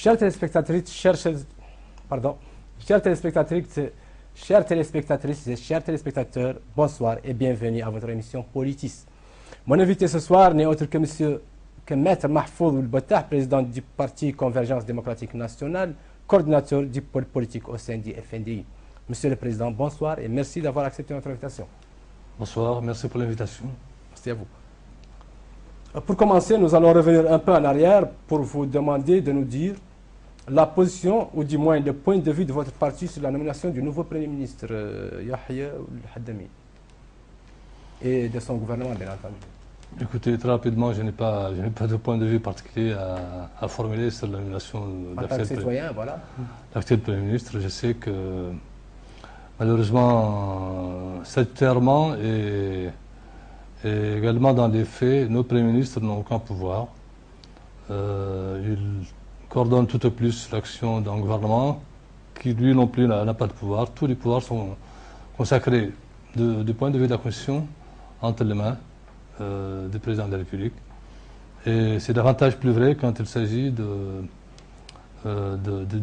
Chers téléspectatrices, pardon, chers téléspectatrices, et chers téléspectateurs, bonsoir et bienvenue à votre émission Politis. Mon invité ce soir n'est autre que Maître Mahfouz Boutah, président du parti Convergence démocratique nationale, coordinateur du pôle politique au sein du FNDI. Monsieur le Président, bonsoir et merci d'avoir accepté notre invitation. Bonsoir, merci pour l'invitation. Merci à vous. Pour commencer, nous allons revenir un peu en arrière pour vous demander de nous dire la position, ou du moins le point de vue de votre parti sur la nomination du nouveau Premier ministre Yahya Al-Haddami et de son gouvernement, bien entendu. Écoutez, très rapidement, je n'ai pas de point de vue particulier à formuler sur la nomination de l'actuel Premier ministre. Je sais que malheureusement, statutairement et également dans les faits, nos premiers ministres n'ont aucun pouvoir. Ils coordonnent tout au plus l'action d'un gouvernement qui, lui non plus, n'a pas de pouvoir. Tous les pouvoirs sont consacrés, du point de vue de la Constitution, entre les mains du président de la République. Et c'est davantage plus vrai quand il s'agit du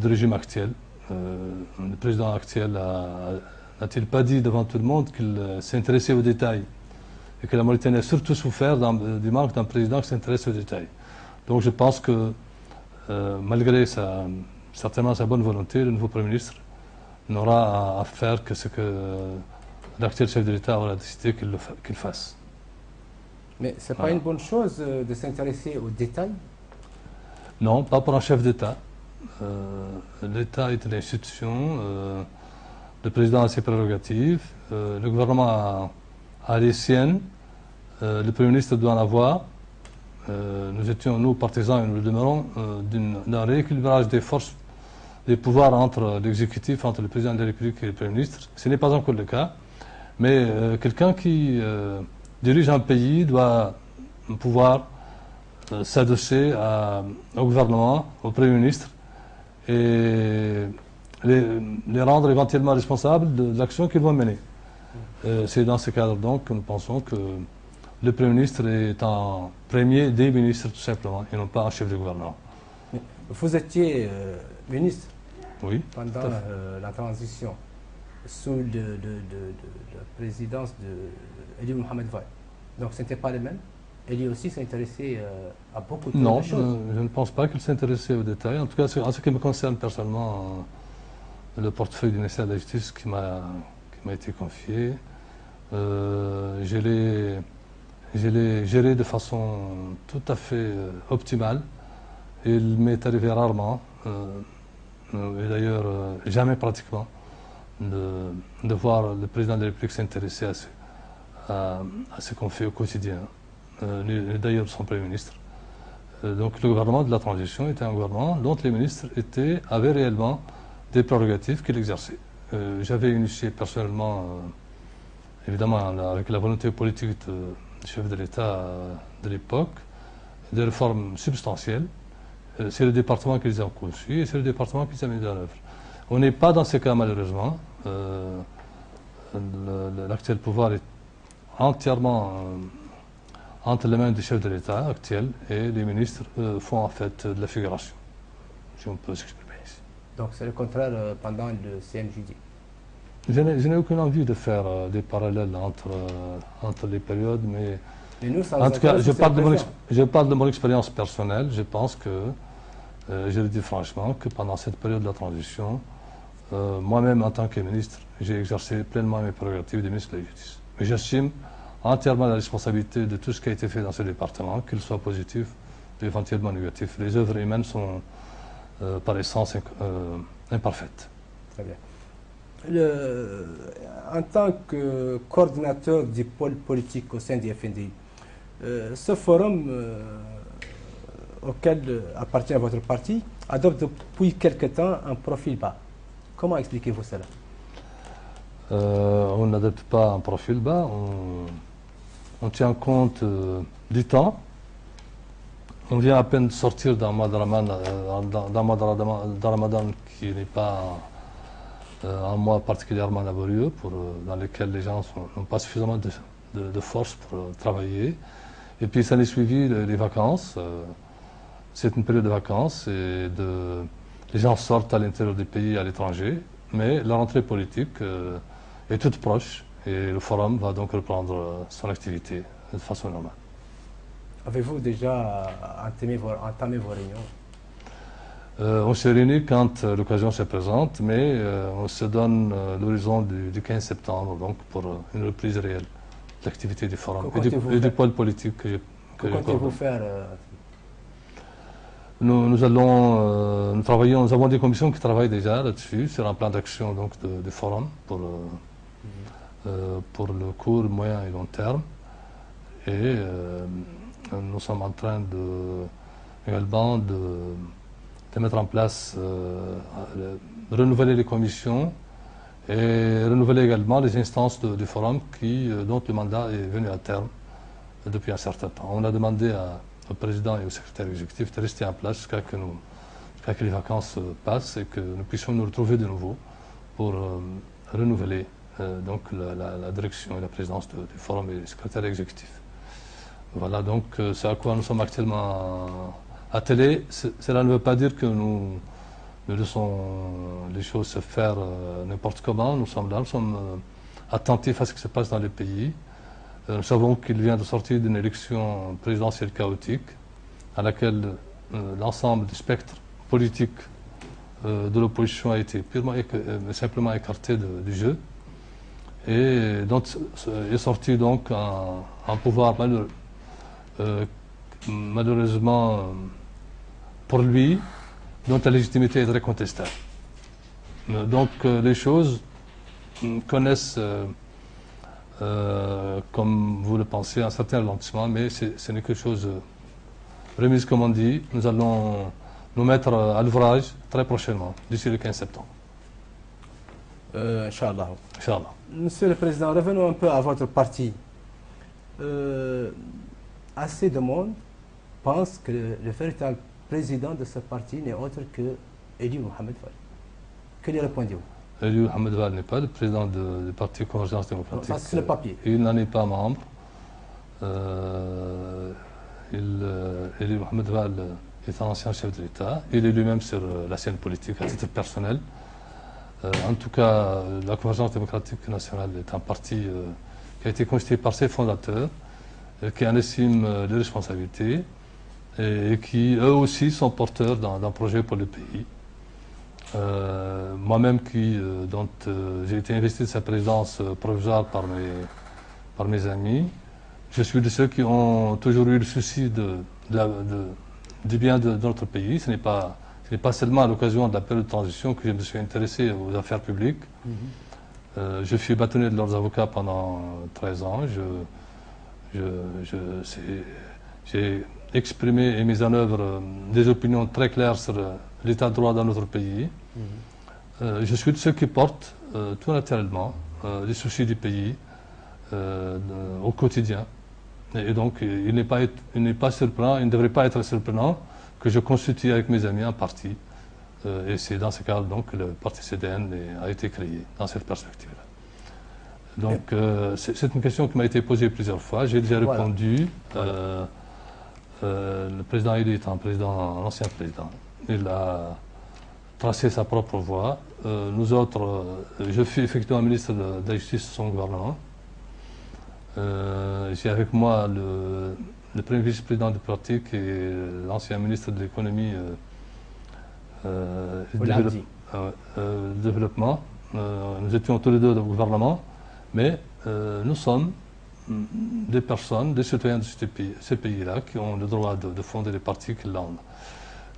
régime actuel. Le président actuel n'a-t-il pas dit devant tout le monde qu'il s'intéressait aux détails et que la Mauritanie a surtout souffert du manque d'un président qui s'intéresse aux détails. Donc je pense que malgré certainement sa bonne volonté, le nouveau Premier ministre n'aura à faire que ce que l'actuel chef de l'État aura décidé qu'il fasse. Mais ce n'est pas une bonne chose de s'intéresser aux détails? Non, pas pour un chef d'État. L'État est une institution, le président a ses prérogatives, le gouvernement a les siennes, le Premier ministre doit en avoir. Nous étions, nous, partisans, et nous le demeurons, d'un rééquilibrage des forces, des pouvoirs entre l'exécutif, entre le président de la République et le Premier ministre. Ce n'est pas encore le cas, mais quelqu'un qui dirige un pays doit pouvoir s'adosser au gouvernement, au Premier ministre, et les rendre éventuellement responsables de l'action qu'ils vont mener. C'est dans ce cadre donc que nous pensons que le Premier ministre est un premier des ministres tout simplement, et non pas un chef de gouvernement. Vous étiez ministre pendant la transition sous la présidence d'Eli Mohamed Vaï. Donc ce n'était pas les mêmes. Eli aussi s'intéressait à beaucoup de choses. Non, je ne pense pas qu'il s'intéressait aux détails. En tout cas, en ce qui me concerne personnellement, le portefeuille du ministère de la Justice qui m'a été confié, je l'ai géré de façon tout à fait optimale. Il m'est arrivé rarement, et d'ailleurs jamais pratiquement, de voir le président de la République s'intéresser à ce qu'on fait au quotidien. D'ailleurs son Premier ministre. Donc le gouvernement de la transition était un gouvernement dont les ministres avaient réellement des prérogatives qu'ils exerçaient. J'avais initié personnellement, évidemment avec la volonté politique du chef de l'État de l'époque, des réformes substantielles. C'est le département qui les a conçues et c'est le département qui les a mis en œuvre. On n'est pas dans ce cas malheureusement. L'actuel pouvoir est entièrement entre les mains du chef de l'État actuel et les ministres font en fait de la figuration, si on peut s'exprimer ici. Donc c'est le contraire pendant le CMJD. Je n'ai aucune envie de faire des parallèles entre les périodes, mais nous, en tout cas, je parle de mon expérience personnelle. Je pense que, je le dis franchement, que pendant cette période de la transition, moi-même en tant que ministre, j'ai exercé pleinement mes prérogatives de ministre de la Justice. Mais j'assume entièrement la responsabilité de tout ce qui a été fait dans ce département, qu'il soit positif ou éventuellement négatif. Les œuvres humaines sont par essence imparfaites. Très bien. En tant que coordinateur du pôle politique au sein du FNDI, ce forum auquel appartient votre parti adopte depuis quelque temps un profil bas. Comment expliquez-vous cela? On n'adopte pas un profil bas, on tient compte du temps. On vient à peine de sortir d'un mois de Ramadan qui n'est pas un mois particulièrement laborieux, dans lequel les gens n'ont pas suffisamment de force pour travailler. Et puis ça n'est suivi les vacances. c'est une période de vacances et les gens sortent à l'intérieur du pays et à l'étranger, mais la rentrée politique est toute proche et le forum va donc reprendre son activité de façon normale. Avez-vous déjà entamé vos réunions? On se réunit quand l'occasion se présente, mais on se donne l'horizon du 15 septembre donc pour une reprise réelle de l'activité du forum et du pôle politique que comptez-vous faire nous avons des commissions qui travaillent déjà là-dessus, sur un plan d'action donc du forum pour le court, moyen et long terme. Et nous sommes en train également de mettre en place, de renouveler les commissions et renouveler également les instances du forum dont le mandat est venu à terme depuis un certain temps. On a demandé au président et au secrétaire exécutif de rester en place jusqu'à que les vacances passent et que nous puissions nous retrouver de nouveau pour renouveler donc la direction et la présidence du forum et le secrétaire exécutif. Voilà donc c'est à quoi nous sommes actuellement attelés. Cela ne veut pas dire que nous laissons les choses se faire n'importe comment. Nous sommes là, nous sommes attentifs à ce qui se passe dans les pays. Nous savons qu'il vient de sortir d'une élection présidentielle chaotique à laquelle l'ensemble du spectre politique de l'opposition a été simplement écarté du jeu. Et dont est sorti donc un pouvoir malheureusement pour lui, dont la légitimité est très contestable. Donc les choses connaissent, comme vous le pensez, un certain ralentissement, mais ce n'est que chose remise comme on dit. Nous allons nous mettre à l'ouvrage très prochainement, d'ici le 15 septembre. Inch'Allah. Inch'Allah. Monsieur le Président, revenons un peu à votre parti. Assez de monde pense que le véritable président de ce parti n'est autre que Eli Mohamed Vall. Que lui répondez-vous? Eli Mohamed Vall n'est pas le président du parti Convergence démocratique. Ça, c'est le papier. Il n'en est pas membre. Eli Mohamed Vall est un ancien chef de l'État. Il est lui-même sur la scène politique à titre personnel. En tout cas, la Convergence démocratique nationale est un parti qui a été constitué par ses fondateurs, qui en estime les responsabilités et qui, eux aussi, sont porteurs d'un projet pour le pays. Moi-même, dont j'ai été investi de sa présidence provisoire par mes amis, je suis de ceux qui ont toujours eu le souci du bien de notre pays. Ce n'est pas seulement à l'occasion de la période de transition que je me suis intéressé aux affaires publiques. Je suis bâtonnier de leurs avocats pendant 13 ans. J'ai exprimé et mis en œuvre des opinions très claires sur l'état de droit dans notre pays. Je suis de ceux qui portent tout naturellement les soucis du pays au quotidien. Et donc, il n'est pas surprenant, il ne devrait pas être surprenant que je constitue avec mes amis un parti. Et c'est dans ce cadre donc, que le parti CDN a été créé, dans cette perspective-là. Donc, c'est une question qui m'a été posée plusieurs fois. J'ai déjà répondu. Le président Eli est un ancien président. Il a tracé sa propre voie. Nous autres, je suis effectivement ministre de la Justice de son gouvernement. J'ai avec moi le premier vice-président du parti qui est l'ancien ministre de l'économie et du développement. Nous étions tous les deux au gouvernement, mais nous sommes des personnes, des citoyens de ces pays-là qui ont le droit de fonder les partis qu'ils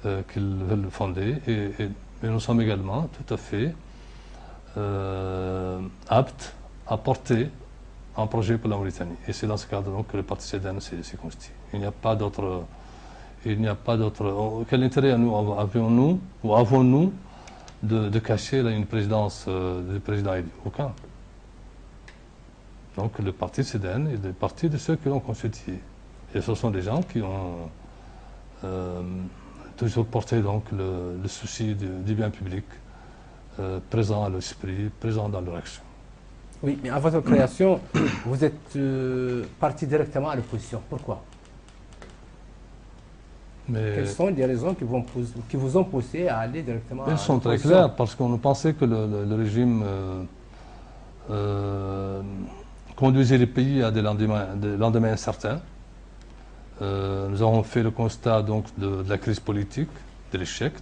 veulent fonder. Et nous sommes également tout à fait aptes à porter un projet pour la Mauritanie. Et c'est dans ce cadre donc, que le parti CDN s'est constitué. Il n'y a pas d'autre. Quel intérêt avons-nous de cacher une présidence du président Eli? Aucun. Donc le parti CDN est le parti de ceux qui l'ont constitué. Et ce sont des gens qui ont toujours porté donc, le souci du bien public présent à l'esprit, présent dans leur action. Oui, mais à votre création, vous êtes parti directement à l'opposition. Pourquoi? Mais quelles sont les raisons qui vous ont poussé à aller directement à elles sont très l'opposition? claires, parce qu'on pensait que le régime conduisait les pays à des lendemains incertains. Nous avons fait le constat donc de la crise politique, de l'échec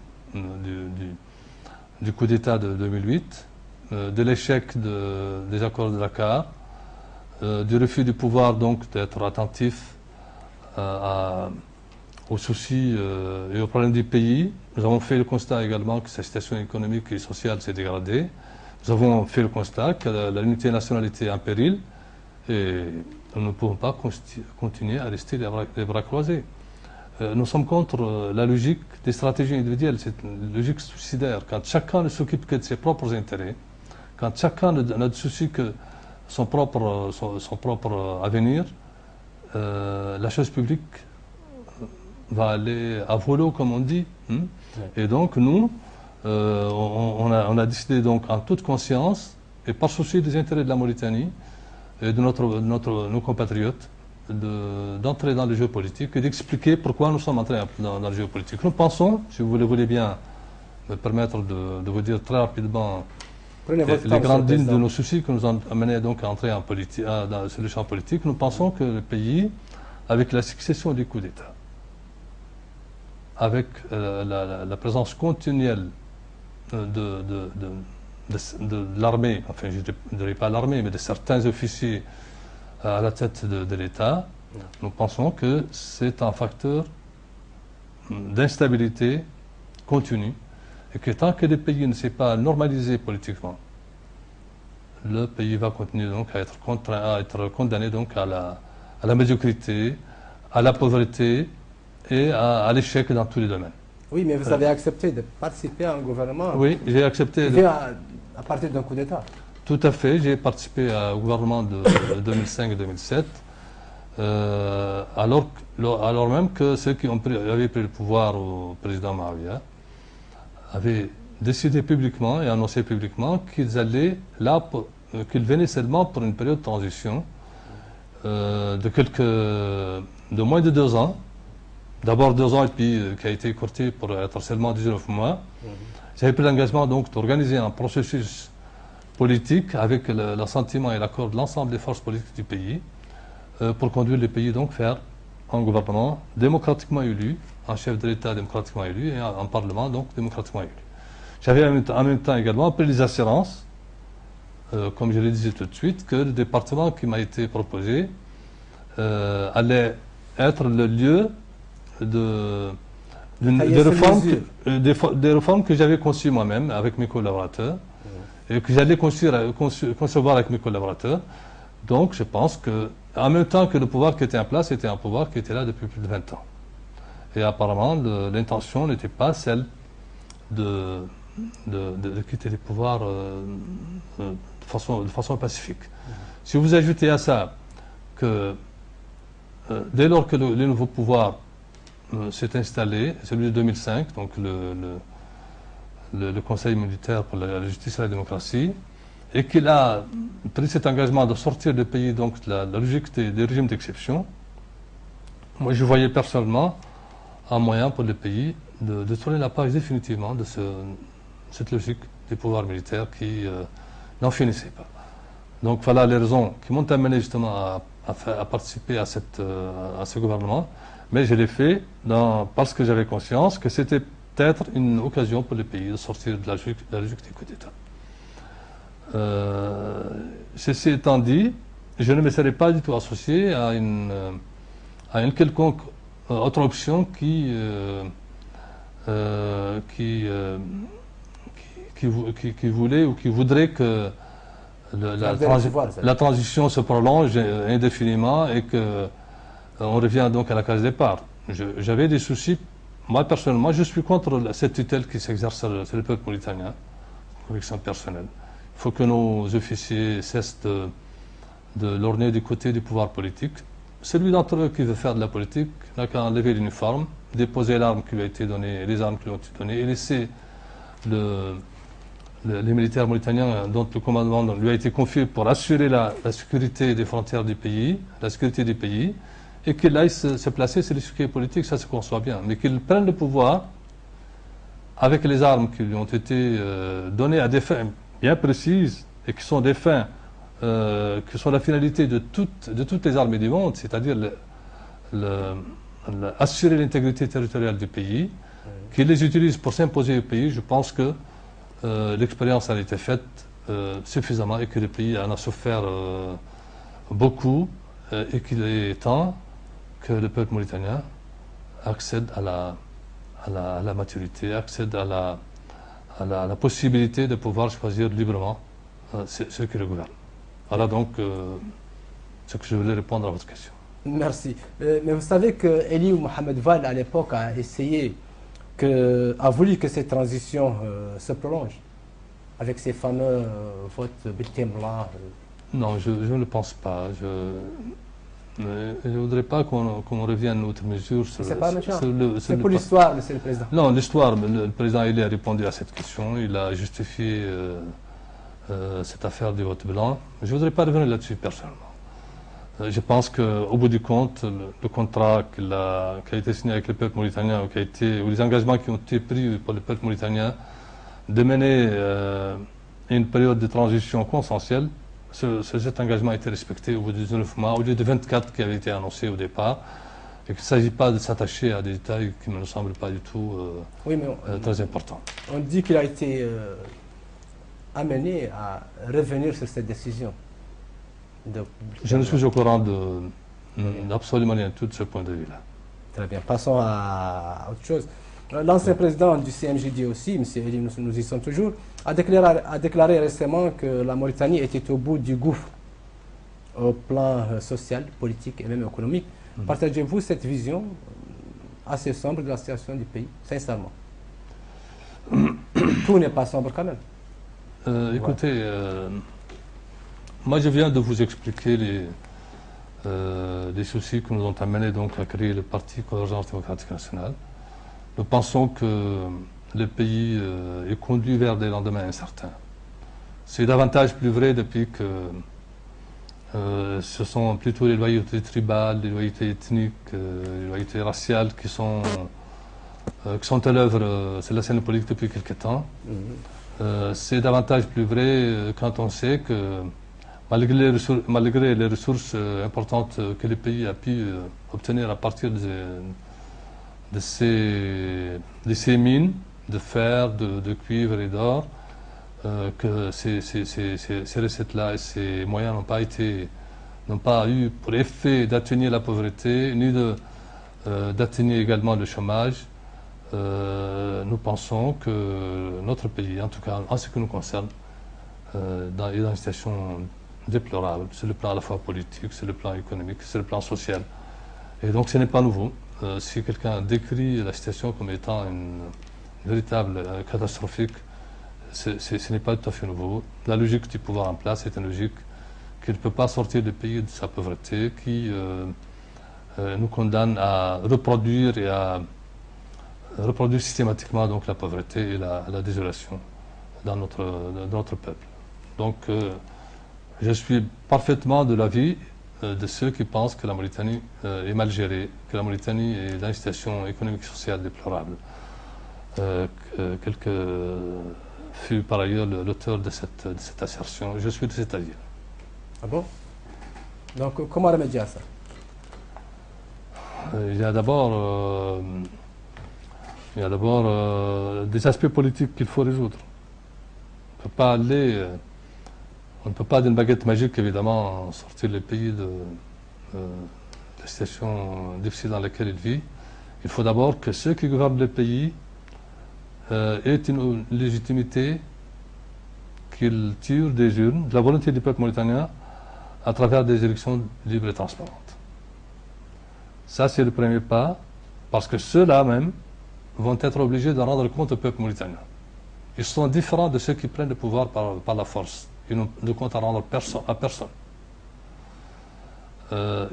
du coup d'État de 2008, de l'échec des accords de Dakar, du refus du pouvoir donc d'être attentif aux soucis et aux problèmes du pays. Nous avons fait le constat également que sa situation économique et sociale s'est dégradée. Nous avons fait le constat que l'unité nationale était en péril et nous ne pouvons pas continuer à rester les bras croisés. Nous sommes contre la logique des stratégies individuelles, c'est une logique suicidaire. Quand chacun ne s'occupe que de ses propres intérêts, quand chacun n'a de souci que son propre avenir, la chose publique va aller à volo, comme on dit. Et donc, nous, on a décidé donc en toute conscience et par souci des intérêts de la Mauritanie et de nos compatriotes d'entrer dans le jeu politique et d'expliquer pourquoi nous sommes entrés dans le jeu politique. Nous pensons, si vous le voulez bien me permettre de vous dire très rapidement les grandes lignes de nos soucis qui nous ont amenés donc à entrer sur le champ politique, nous pensons que le pays, avec la succession du coup d'État, avec la présence continuelle de l'armée, enfin je ne dirais pas l'armée, mais de certains officiers à la tête de l'État, nous pensons que c'est un facteur d'instabilité continue et que tant que le pays ne s'est pas normalisé politiquement, le pays va continuer donc à être condamné donc à la médiocrité, à la pauvreté et à l'échec dans tous les domaines. Oui, mais vous avez accepté de participer à un gouvernement. Oui, j'ai accepté. À partir d'un coup d'État. Tout à fait, j'ai participé au gouvernement de 2005-2007, alors même que ceux qui avaient pris le pouvoir au président Maharia avaient décidé publiquement et annoncé publiquement qu'ils venaient seulement pour une période de transition de moins de 2 ans. D'abord 2 ans et puis qui a été écourté pour être seulement 19 mois. J'avais pris l'engagement donc d'organiser un processus politique avec l'assentiment et l'accord de l'ensemble des forces politiques du pays pour conduire le pays donc vers un gouvernement démocratiquement élu, un chef de l'État démocratiquement élu et un parlement donc démocratiquement élu. J'avais en même temps également pris les assurances, comme je le disais tout de suite, que le département qui m'a été proposé allait être le lieu des réformes que j'avais conçues moi-même avec mes collaborateurs et que j'allais concevoir avec mes collaborateurs. Donc je pense qu'en même temps que le pouvoir qui était en place était un pouvoir qui était là depuis plus de 20 ans. Et apparemment l'intention n'était pas celle de quitter les pouvoirs de façon pacifique. Si vous ajoutez à ça que dès lors que le nouveau pouvoir s'est installé, celui de 2005, donc le Conseil militaire pour la justice et la démocratie, et qu'il a pris cet engagement de sortir du pays donc de la logique des régimes d'exception, moi je voyais personnellement un moyen pour le pays de tourner la page définitivement de cette logique des pouvoirs militaires qui n'en finissait pas. Donc voilà les raisons qui m'ont amené justement à participer à ce gouvernement. Mais je l'ai fait parce que j'avais conscience que c'était peut-être une occasion pour le pays de sortir de la logique du coup d'État. Ceci étant dit, je ne me serais pas du tout associé à une quelconque autre option qui voulait ou qui voudrait que la transition se prolonge indéfiniment et que on revient donc à la case départ. J'avais des soucis. Moi, personnellement, je suis contre cette tutelle qui s'exerce sur le peuple mauritanien, conviction personnelle. Il faut que nos officiers cessent de lorgner du côté du pouvoir politique. Celui d'entre eux qui veut faire de la politique n'a qu'à enlever l'uniforme, déposer l'arme qui lui a été donnée, les armes qui lui ont été données, et laisser les militaires mauritaniens dont le commandement lui a été confié pour assurer la sécurité des frontières du pays, la sécurité du pays, et qu'il aille se placer sur l'échiquier politique, ça se conçoit bien. Mais qu'il prenne le pouvoir avec les armes qui lui ont été données à des fins bien précises et qui sont des fins qui sont la finalité de toutes les armées du monde, c'est-à-dire assurer l'intégrité territoriale du pays, qu'il les utilise pour s'imposer au pays. Je pense que l'expérience a été faite suffisamment et que le pays en a souffert beaucoup et qu'il est temps que le peuple mauritanien accède à la maturité, accède à la possibilité de pouvoir choisir librement ceux qui le gouvernent. Voilà donc ce que je voulais répondre à votre question. Merci. Mais vous savez que Eli Mohamed Val, à l'époque, a voulu que cette transition se prolonge avec ces fameux votes bulletins blancs. Non, je ne pense pas. Je ne voudrais pas qu'on revienne outre mesure sur... C'est pas méchant. C'est pour l'histoire, Monsieur le Président. Non, l'histoire, le Président Eli a répondu à cette question. Il a justifié cette affaire du vote blanc. Je ne voudrais pas revenir là-dessus personnellement. Je pense qu'au bout du compte, le contrat qui a été signé avec le peuple mauritanien, ou les engagements qui ont été pris par le peuple mauritanien, de mener une période de transition consensuelle, cet engagement a été respecté au bout de 19 mois, au lieu de 24 qui avaient été annoncés au départ, et qu'il ne s'agit pas de s'attacher à des détails qui ne me semblent pas du tout très importants. On dit qu'il a été amené à revenir sur cette décision. Je ne suis au courant d'absolument rien de ce point de vue-là. Très bien, passons à autre chose. L'ancien président du CMJD aussi, M. Eli, nous y sommes toujours, a déclaré récemment que la Mauritanie était au bout du gouffre au plan social, politique et même économique. Partagez-vous cette vision assez sombre de la situation du pays, sincèrement? Tout n'est pas sombre quand même. Écoutez, moi je viens de vous expliquer les soucis qui nous ont amenés donc à créer le Parti Convergence démocratique nationale. Nous pensons que le pays est conduit vers des lendemains incertains. C'est davantage plus vrai depuis que ce sont plutôt les loyautés tribales, les loyautés ethniques, les loyautés raciales qui sont à l'œuvre sur la scène politique depuis quelque temps. C'est davantage plus vrai quand on sait que malgré les ressources importantes que le pays a pu obtenir à partir de ces mines de fer, de cuivre et d'or, que ces recettes-là et ces moyens n'ont pas eu pour effet d'atténuer la pauvreté, ni d'atténuer également le chômage. Nous pensons que notre pays, en tout cas en ce qui nous concerne, est dans une situation déplorable, sur le plan à la fois politique, sur le plan économique, sur le plan social. Et donc ce n'est pas nouveau. Si quelqu'un décrit la situation comme étant une véritable catastrophique, ce n'est pas tout à fait nouveau. La logique du pouvoir en place est une logique qui ne peut pas sortir le pays de sa pauvreté, qui nous condamne à reproduire et à reproduire systématiquement donc la pauvreté et la désolation dans notre peuple. Donc je suis parfaitement de l'avis de ceux qui pensent que la Mauritanie est mal gérée, que la Mauritanie est dans une situation économique et sociale déplorable. Quel que fut par ailleurs l'auteur de cette assertion, je suis de cet avis. Ah bon? Donc comment remédier à ça? Il y a d'abord des aspects politiques qu'il faut résoudre. On ne peut pas d'une baguette magique, évidemment, sortir le pays de la situation difficile dans laquelle il vit. Il faut d'abord que ceux qui gouvernent le pays aient une légitimité qu'ils tirent des urnes, de la volonté du peuple mauritanien, à travers des élections libres et transparentes. Ça, c'est le premier pas, parce que ceux-là même vont être obligés de rendre compte au peuple mauritanien. Ils sont différents de ceux qui prennent le pouvoir par la force. Ils n'ont de compte à rendre à personne.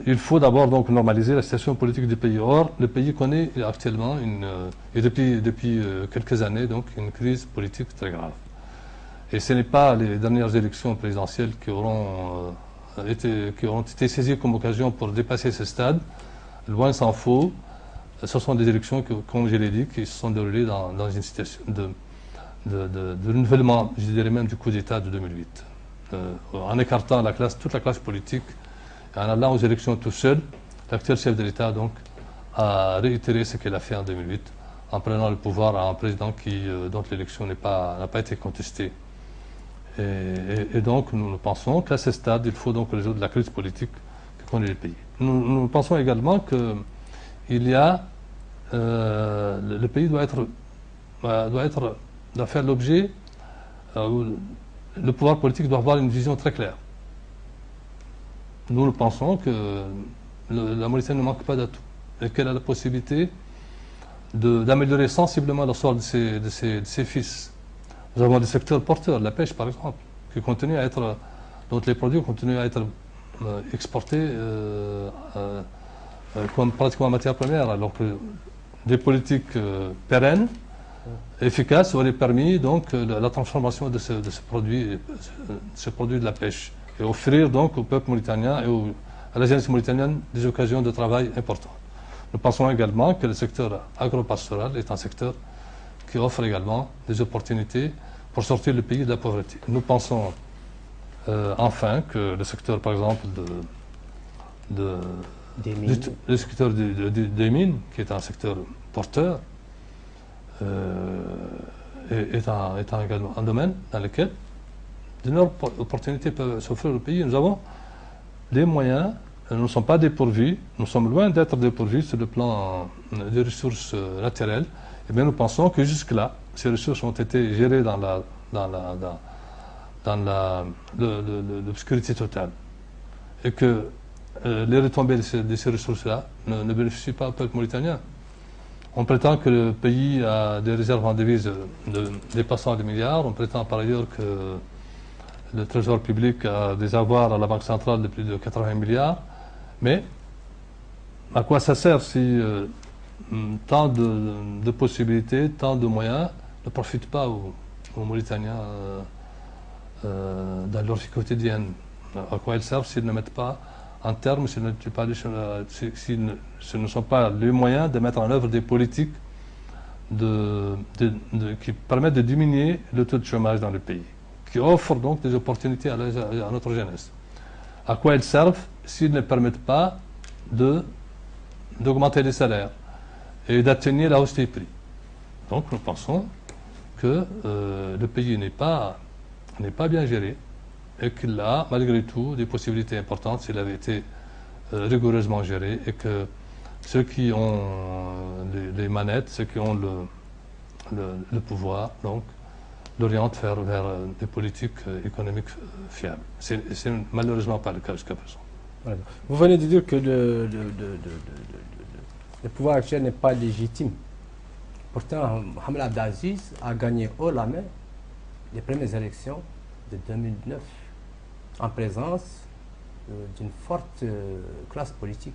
Il faut d'abord donc normaliser la situation politique du pays. Or, le pays connaît actuellement, et depuis quelques années, donc, une crise politique très grave. Et ce n'est pas les dernières élections présidentielles qui auront été saisies comme occasion pour dépasser ce stade, loin s'en faut, ce sont des élections, comme je l'ai dit, qui se sont déroulées dans une situation de renouvellement, je dirais même, du coup d'État de 2008. En écartant toute la classe politique, et en allant aux élections tout seul, l'actuel chef de l'État donc a réitéré ce qu'il a fait en 2008, en prenant le pouvoir à un président dont l'élection n'a pas été contestée. Et donc nous pensons qu'à ce stade, il faut donc résoudre la crise politique que connaît le pays. Nous pensons également que le pays doit faire l'objet, le pouvoir politique doit avoir une vision très claire. Nous pensons que la Mauritanie ne manque pas d'atouts et qu'elle a la possibilité d'améliorer sensiblement le sort de ses fils. Nous avons des secteurs porteurs, la pêche par exemple, dont les produits continuent à être exportés comme pratiquement matière première, alors que des politiques pérennes, efficaces, auraient permis donc la transformation de ce produit de la pêche et offrir donc au peuple mauritanien et à la jeunesse mauritanienne des occasions de travail importantes. Nous pensons également que le secteur agropastoral est un secteur qui offre également des opportunités pour sortir le pays de la pauvreté. Nous pensons enfin que le secteur, par exemple, le secteur des mines, qui est un secteur porteur, est également un domaine dans lequel d'énormes opportunités peuvent s'offrir au pays. Nous avons des moyens, nous ne sommes pas dépourvus, nous sommes loin d'être dépourvus sur le plan des ressources naturelles. Et bien nous pensons que jusque-là, ces ressources ont été gérées dans l'obscurité totale. Et que les retombées de ces ressources-là ne bénéficient pas au peuple mauritanien. On prétend que le pays a des réserves en devises dépassant des milliards. On prétend par ailleurs que le Trésor public a des avoirs à la Banque centrale de plus de 80 milliards. Mais à quoi ça sert si tant de possibilités, tant de moyens ne profitent pas aux Mauritaniens dans leur vie quotidienne? À quoi ils servent s'ils ne mettent pas en terme, si ce ne sont pas les moyens de mettre en œuvre des politiques qui permettent de diminuer le taux de chômage dans le pays, qui offrent donc des opportunités à notre jeunesse? À quoi elles servent s'ils ne permettent pas d'augmenter les salaires et d'atteindre la hausse des prix? Donc nous pensons que le pays n'est pas bien géré et qu'il a malgré tout des possibilités importantes s'il avait été rigoureusement géré, et que ceux qui ont les manettes, ceux qui ont le pouvoir, donc, l'orientent vers des politiques économiques fiables. C'est malheureusement pas le cas jusqu'à présent. Voilà. Vous venez de dire que le pouvoir actuel n'est pas légitime. Pourtant, Mohamed Abdelaziz a gagné haut la main les premières élections de 2009 en présence d'une forte classe politique.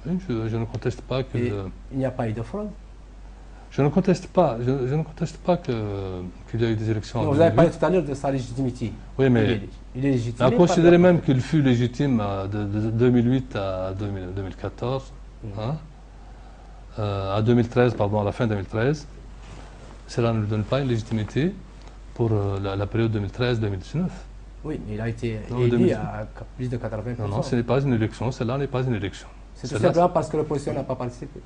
Oui, je ne conteste pas que... Il n'y a pas eu de fraude. Je ne conteste pas qu'il y a eu des élections. Non, vous avez parlé tout à l'heure de sa légitimité. Oui, mais il est légitime. On a considéré même qu'il fut légitime de 2008 à 2014, à 2013, pardon, à la fin 2013. Cela ne donne pas une légitimité pour la période 2013-2019. Oui, mais il a été élu à plus de 80%. Non, ce n'est pas une élection, cela n'est pas une élection. C'est tout simplement parce que l'opposition n'a pas participé.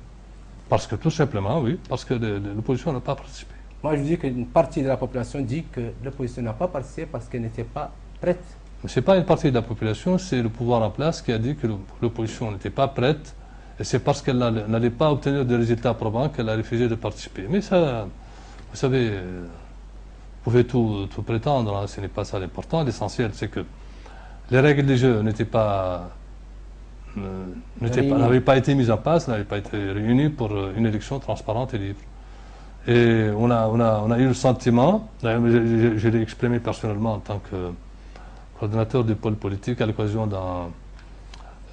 Parce que tout simplement, oui, parce que l'opposition n'a pas participé. Moi, je dis qu'une partie de la population dit que l'opposition n'a pas participé parce qu'elle n'était pas prête. Mais ce n'est pas une partie de la population, c'est le pouvoir en place qui a dit que l'opposition n'était pas prête, et c'est parce qu'elle n'allait pas obtenir de résultats probants qu'elle a refusé de participer. Mais ça, vous savez, vous pouvez tout prétendre, hein, ce n'est pas ça l'important. L'essentiel, c'est que les règles du jeu n'avaient pas été mises en place, n'avaient pas été réunies pour une élection transparente et libre. Et on a eu le sentiment, je l'ai exprimé personnellement en tant que coordonnateur du pôle politique à l'occasion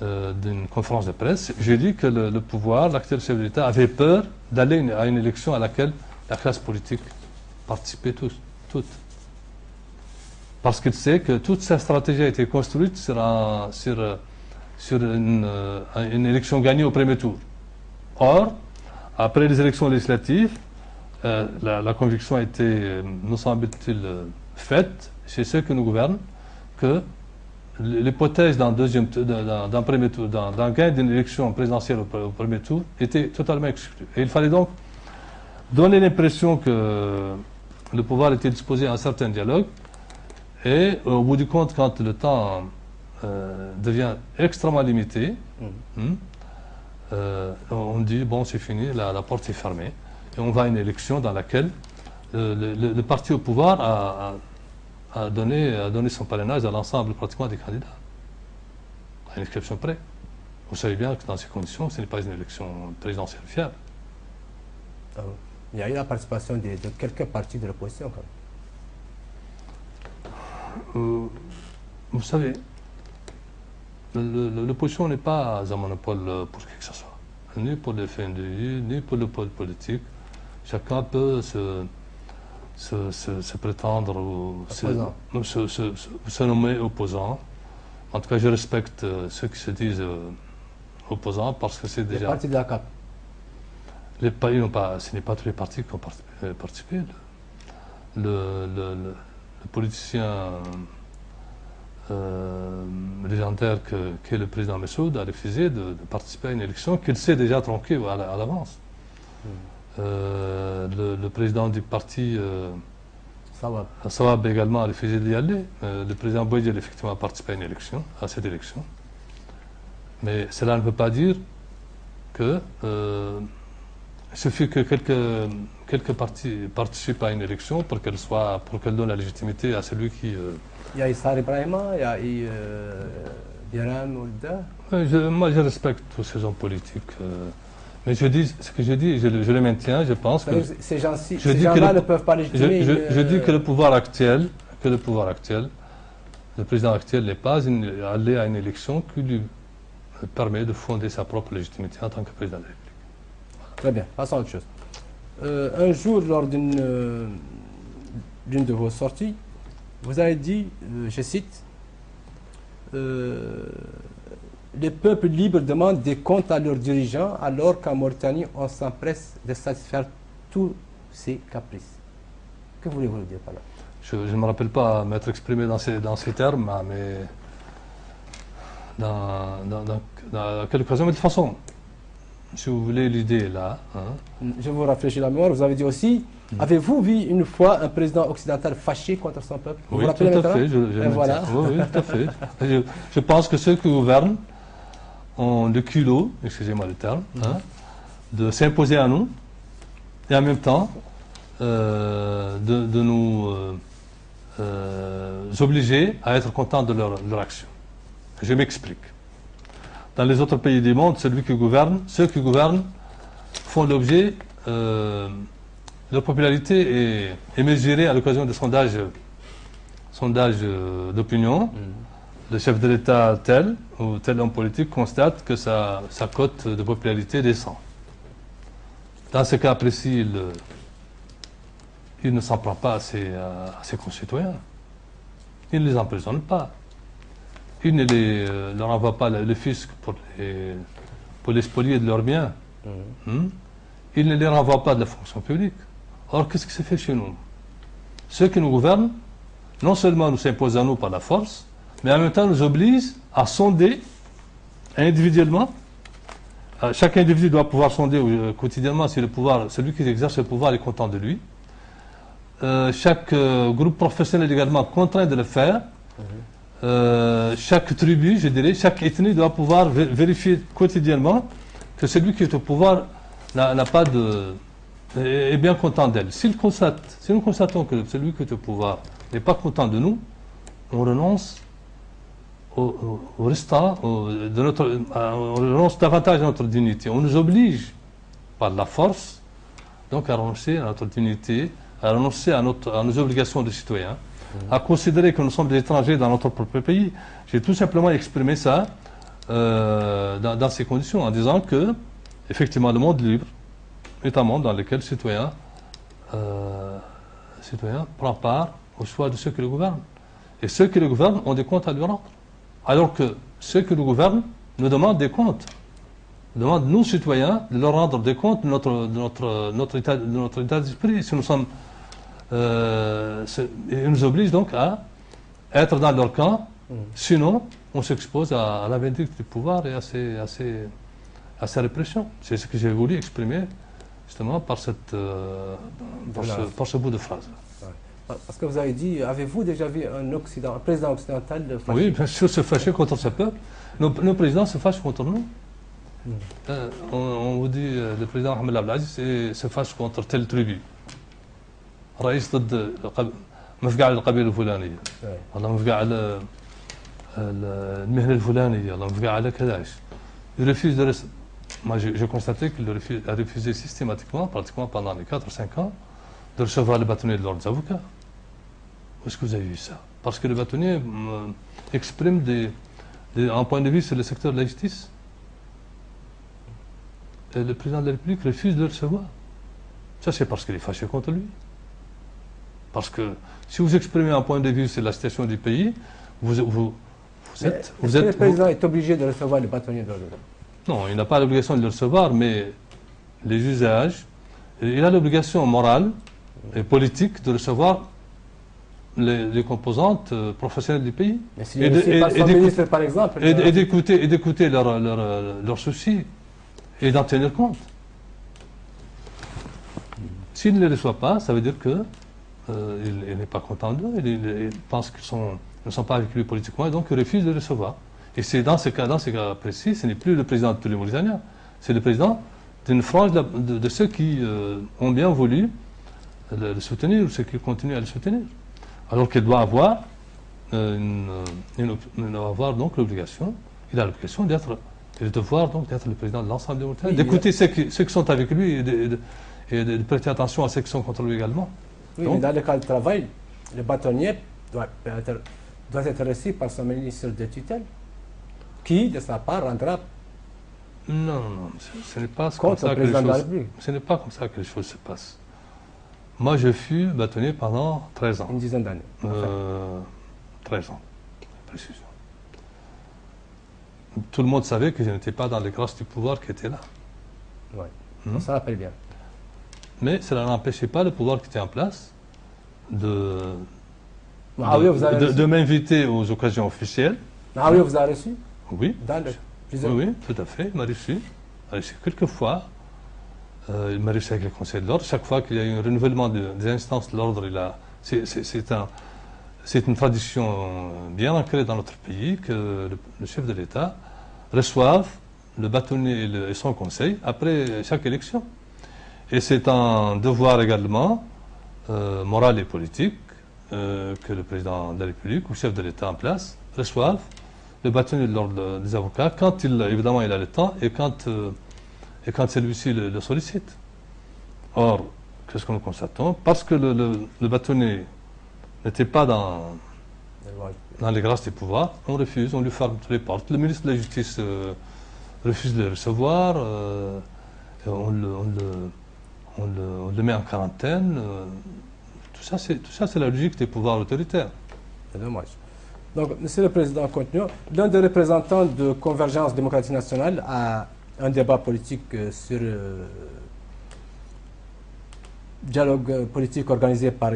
d'une conférence de presse, j'ai dit que le pouvoir, l'actuel chef de l'État, avait peur d'aller à une élection à laquelle la classe politique participait toute. Parce qu'il sait que toute sa stratégie a été construite sur sur une élection gagnée au premier tour. Or, après les élections législatives, la conviction a été, nous semble-t-il, faite chez ceux qui nous gouvernent que l'hypothèse d'un gain d'une élection présidentielle au premier tour était totalement exclue. Et il fallait donc donner l'impression que le pouvoir était disposé à un certain dialogue. Et au bout du compte, quand le temps devient extrêmement limité, on dit, bon, c'est fini, la porte est fermée. Et on va à une élection dans laquelle le parti au pouvoir a donné son parrainage à l'ensemble pratiquement des candidats. À une exception près. Vous savez bien que dans ces conditions, ce n'est pas une élection présidentielle fiable. Il y a eu la participation de quelques partis de l'opposition quand même. Vous savez, l'opposition n'est pas un monopole pour qui que ce soit. Ni pour les fins de vie, ni pour le pôle politique. Chacun peut se prétendre ou se nommer opposant. En tout cas, je respecte ceux qui se disent opposants parce que c'est déjà... Les partis de la CAP. Ce n'est pas tous les partis qui ont participé. Le politicien légendaire qu'est le président Messoud a refusé de participer à une élection qu'il sait déjà tronquée à l'avance. Le président du parti Sawab également a refusé d'y aller. Le président Bouyguel effectivement a participé à cette élection. Mais cela ne veut pas dire que il suffit que quelques partis participent à une élection pour qu'elle donne la légitimité à celui qui... Il y a Issar Ibrahima, il y a Biram Oulda. Moi, je respecte tous ces hommes politiques. Mais je dis, ce que je dis, je le maintiens, je pense que... Ces gens-là ne peuvent pas légitimer... Je dis que le pouvoir actuel, le président actuel n'est pas allé à une élection qui lui permet de fonder sa propre légitimité en tant que président de la République. Très bien, passons à autre chose. Un jour, lors d'une de vos sorties, vous avez dit, je cite, les peuples libres demandent des comptes à leurs dirigeants, alors qu'en Mauritanie, on s'empresse de satisfaire tous ces caprices. Que voulez-vous dire par là? Je ne me rappelle pas m'être exprimé dans ces termes, mais dans quelle occasion, mais de toute façon, si vous voulez l'idée là... Je vous rafraîchis la mémoire, vous avez dit aussi, avez-vous vu une fois un président occidental fâché contre son peuple? Oui, tout à fait. Voilà. Oui, tout à fait. Je pense que ceux qui gouvernent ont le culot, excusez-moi le terme, de s'imposer à nous et en même temps de nous obliger à être contents de leur action. Je m'explique. Dans les autres pays du monde, ceux qui gouvernent font l'objet, leur popularité est mesurée à l'occasion de sondages d'opinion. Le chef de l'État tel ou tel homme politique constate que sa cote de popularité descend. Dans ce cas précis, il ne s'en prend pas à ses concitoyens. Il ne les emprisonne pas. Il ne leur envoie pas le fisc pour les spolier de leurs biens. Il ne les renvoie pas de la fonction publique. Or, qu'est-ce qui se fait chez nous? Ceux qui nous gouvernent, non seulement nous s'imposent à nous par la force, mais en même temps nous obligent à sonder individuellement. Chaque individu doit pouvoir sonder quotidiennement si celui qui exerce le pouvoir est content de lui. Chaque groupe professionnel également contraint de le faire. Chaque tribu, je dirais, chaque ethnie doit pouvoir vérifier quotidiennement que celui qui est au pouvoir est bien content d'elle. Si nous constatons que celui qui est au pouvoir n'est pas content de nous, on renonce au restant, on renonce davantage à notre dignité. On nous oblige par la force donc à renoncer à notre dignité, à renoncer à nos obligations de citoyens, à considérer que nous sommes des étrangers dans notre propre pays. J'ai tout simplement exprimé ça dans ces conditions, en disant que, effectivement, le monde libre est un monde dans lequel le citoyen prend part au choix de ceux qui le gouvernent. Et ceux qui le gouvernent ont des comptes à lui rendre. Alors que ceux qui le gouvernent nous demande des comptes. Nous demande, nous, citoyens, de leur rendre des comptes de notre état d'esprit. Si nous sommes, ils nous obligent donc à être dans leur camp, sinon on s'expose à la vindicte du pouvoir et à sa répression. C'est ce que j'ai voulu exprimer justement par ce bout de phrase. Parce que vous avez dit, avez-vous déjà vu un président occidental fâché? Oui, bien sûr, se fâcher contre ce peuple. Nos présidents se fâchent contre nous. On vous dit, le président Ahmed Abdelaziz se fâche contre telle tribu. رئيس ضد مفقع القبيله الفلانيه. والله مفقع على المهنه الفلانيه، الله مفقع على كذاش. Il refuse de rester. Moi, j'ai constaté qu'il a refusé systématiquement, pratiquement pendant les 4 ou 5 ans, de recevoir le bâtonnier de leurs avocats. Où est-ce que vous avez vu ça? Parce que le bâtonnier exprime un point de vue sur le secteur de la justice. Et le président de la République refuse de le recevoir. Ça, c'est parce qu'il est fâché contre lui. Parce que si vous exprimez un point de vue sur la situation du pays, vous êtes... Le président est obligé de recevoir le bâtonnier de l'avocat? Non, il n'a pas l'obligation de le recevoir, mais les usages, il a l'obligation morale et politique de recevoir les composantes professionnelles du pays. Et d'écouter leurs soucis et d'en tenir compte. S'il ne les reçoit pas, ça veut dire que il n'est pas content d'eux, il pense qu'ils ne sont pas avec lui politiquement, et donc il refuse de les recevoir. Et c'est dans ces cas précis, ce n'est plus le président de tous les Mauritaniens, c'est le président d'une frange de ceux qui ont bien voulu le soutenir, ou ceux qui continuent à le soutenir. Alors qu'il doit avoir, donc l'obligation, il a l'obligation d'être, et le devoir donc d'être le président de l'ensemble des Mauritaniens, d'écouter ceux qui sont avec lui et de prêter attention à ceux qui sont contre lui également. Oui, donc, mais dans le cas du travail, le bâtonnier doit être reçu par son ministre de tutelle, qui, de sa part, rendra... Non, ce n'est pas comme ça que les choses... Ce n'est pas comme ça que les choses se passent. Moi, je fus bâtonnier pendant 13 ans. Une dizaine d'années. 13 ans, précision. Tout le monde savait que je n'étais pas dans les grâces du pouvoir qui étaient là. Oui, ça rappelle bien. Mais cela n'empêchait pas le pouvoir qui était en place de m'inviter aux occasions officielles. Ah oui, vous avez reçu? Oui. Oui, tout à fait. Il m'a reçu. Quelques fois. Il m'a reçu avec le Conseil de l'ordre. Chaque fois qu'il y a eu un renouvellement des instances de l'ordre, c'est une tradition bien ancrée dans notre pays que le chef de l'État reçoive le bâtonnier et son conseil après chaque élection. Et c'est un devoir également moral et politique que le président de la République ou le chef de l'État en place reçoive le bâtonnier de l'ordre des avocats quand évidemment il a le temps et quand celui-ci le sollicite. Or, qu'est-ce que nous constatons? Parce que le bâtonnier n'était pas dans les grâces des pouvoirs, on refuse, on lui ferme toutes les portes. Le ministre de la Justice refuse de le recevoir, on le met en quarantaine. Tout ça, c'est la logique des pouvoirs autoritaires. C'est dommage. Donc, Monsieur le Président, continuons. L'un des représentants de Convergence démocratique nationale a un débat politique sur dialogue politique organisé par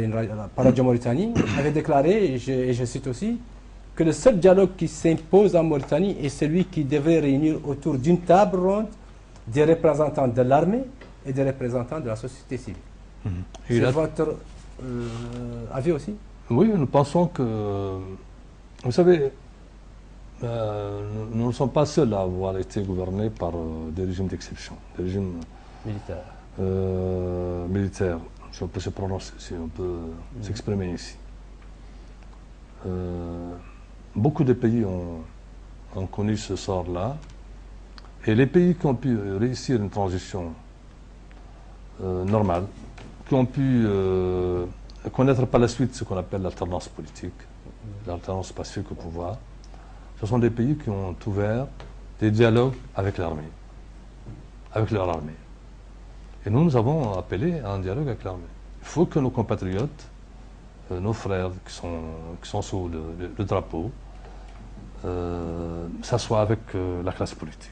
Radio Mauritanie, avait déclaré, et je cite aussi, que le seul dialogue qui s'impose en Mauritanie est celui qui devrait réunir autour d'une table ronde des représentants de l'armée et des représentants de la société civile. C'est votre avis aussi? Oui, nous pensons que, vous savez, nous ne sommes pas seuls à avoir été gouvernés par des régimes d'exception, des régimes militaires, si on peut se prononcer, si on peut s'exprimer ici. Beaucoup de pays ont connu ce sort-là, et les pays qui ont pu réussir une transition normale, qui ont pu connaître par la suite ce qu'on appelle l'alternance politique, l'alternance pacifique au pouvoir, ce sont des pays qui ont ouvert des dialogues avec l'armée, avec leur armée. Et nous avons appelé à un dialogue avec l'armée. Il faut que nos compatriotes, nos frères qui sont sous le drapeau, s'assoie avec la classe politique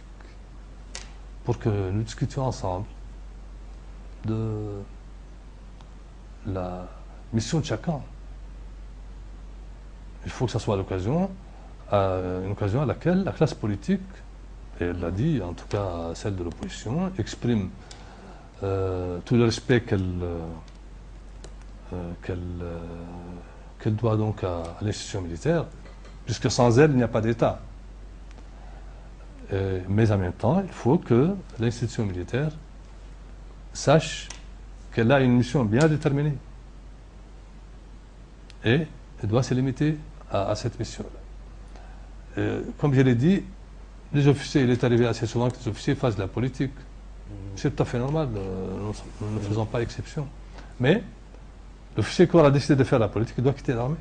pour que nous discutions ensemble de la mission de chacun. Il faut que ce soit l'occasion, une occasion à laquelle la classe politique, et elle l'a dit, en tout cas celle de l'opposition, exprime tout le respect qu'elle doit donc à l'institution militaire, puisque sans elle, il n'y a pas d'État. Mais en même temps, il faut que l'institution militaire sache qu'elle a une mission bien déterminée. Et elle doit se limiter à cette mission-là. Comme je l'ai dit, les officiers, il est arrivé assez souvent que les officiers fassent de la politique. C'est tout à fait normal, nous ne faisons pas exception. Mais l'officier qui aura décidé de faire la politique, il doit quitter l'armée.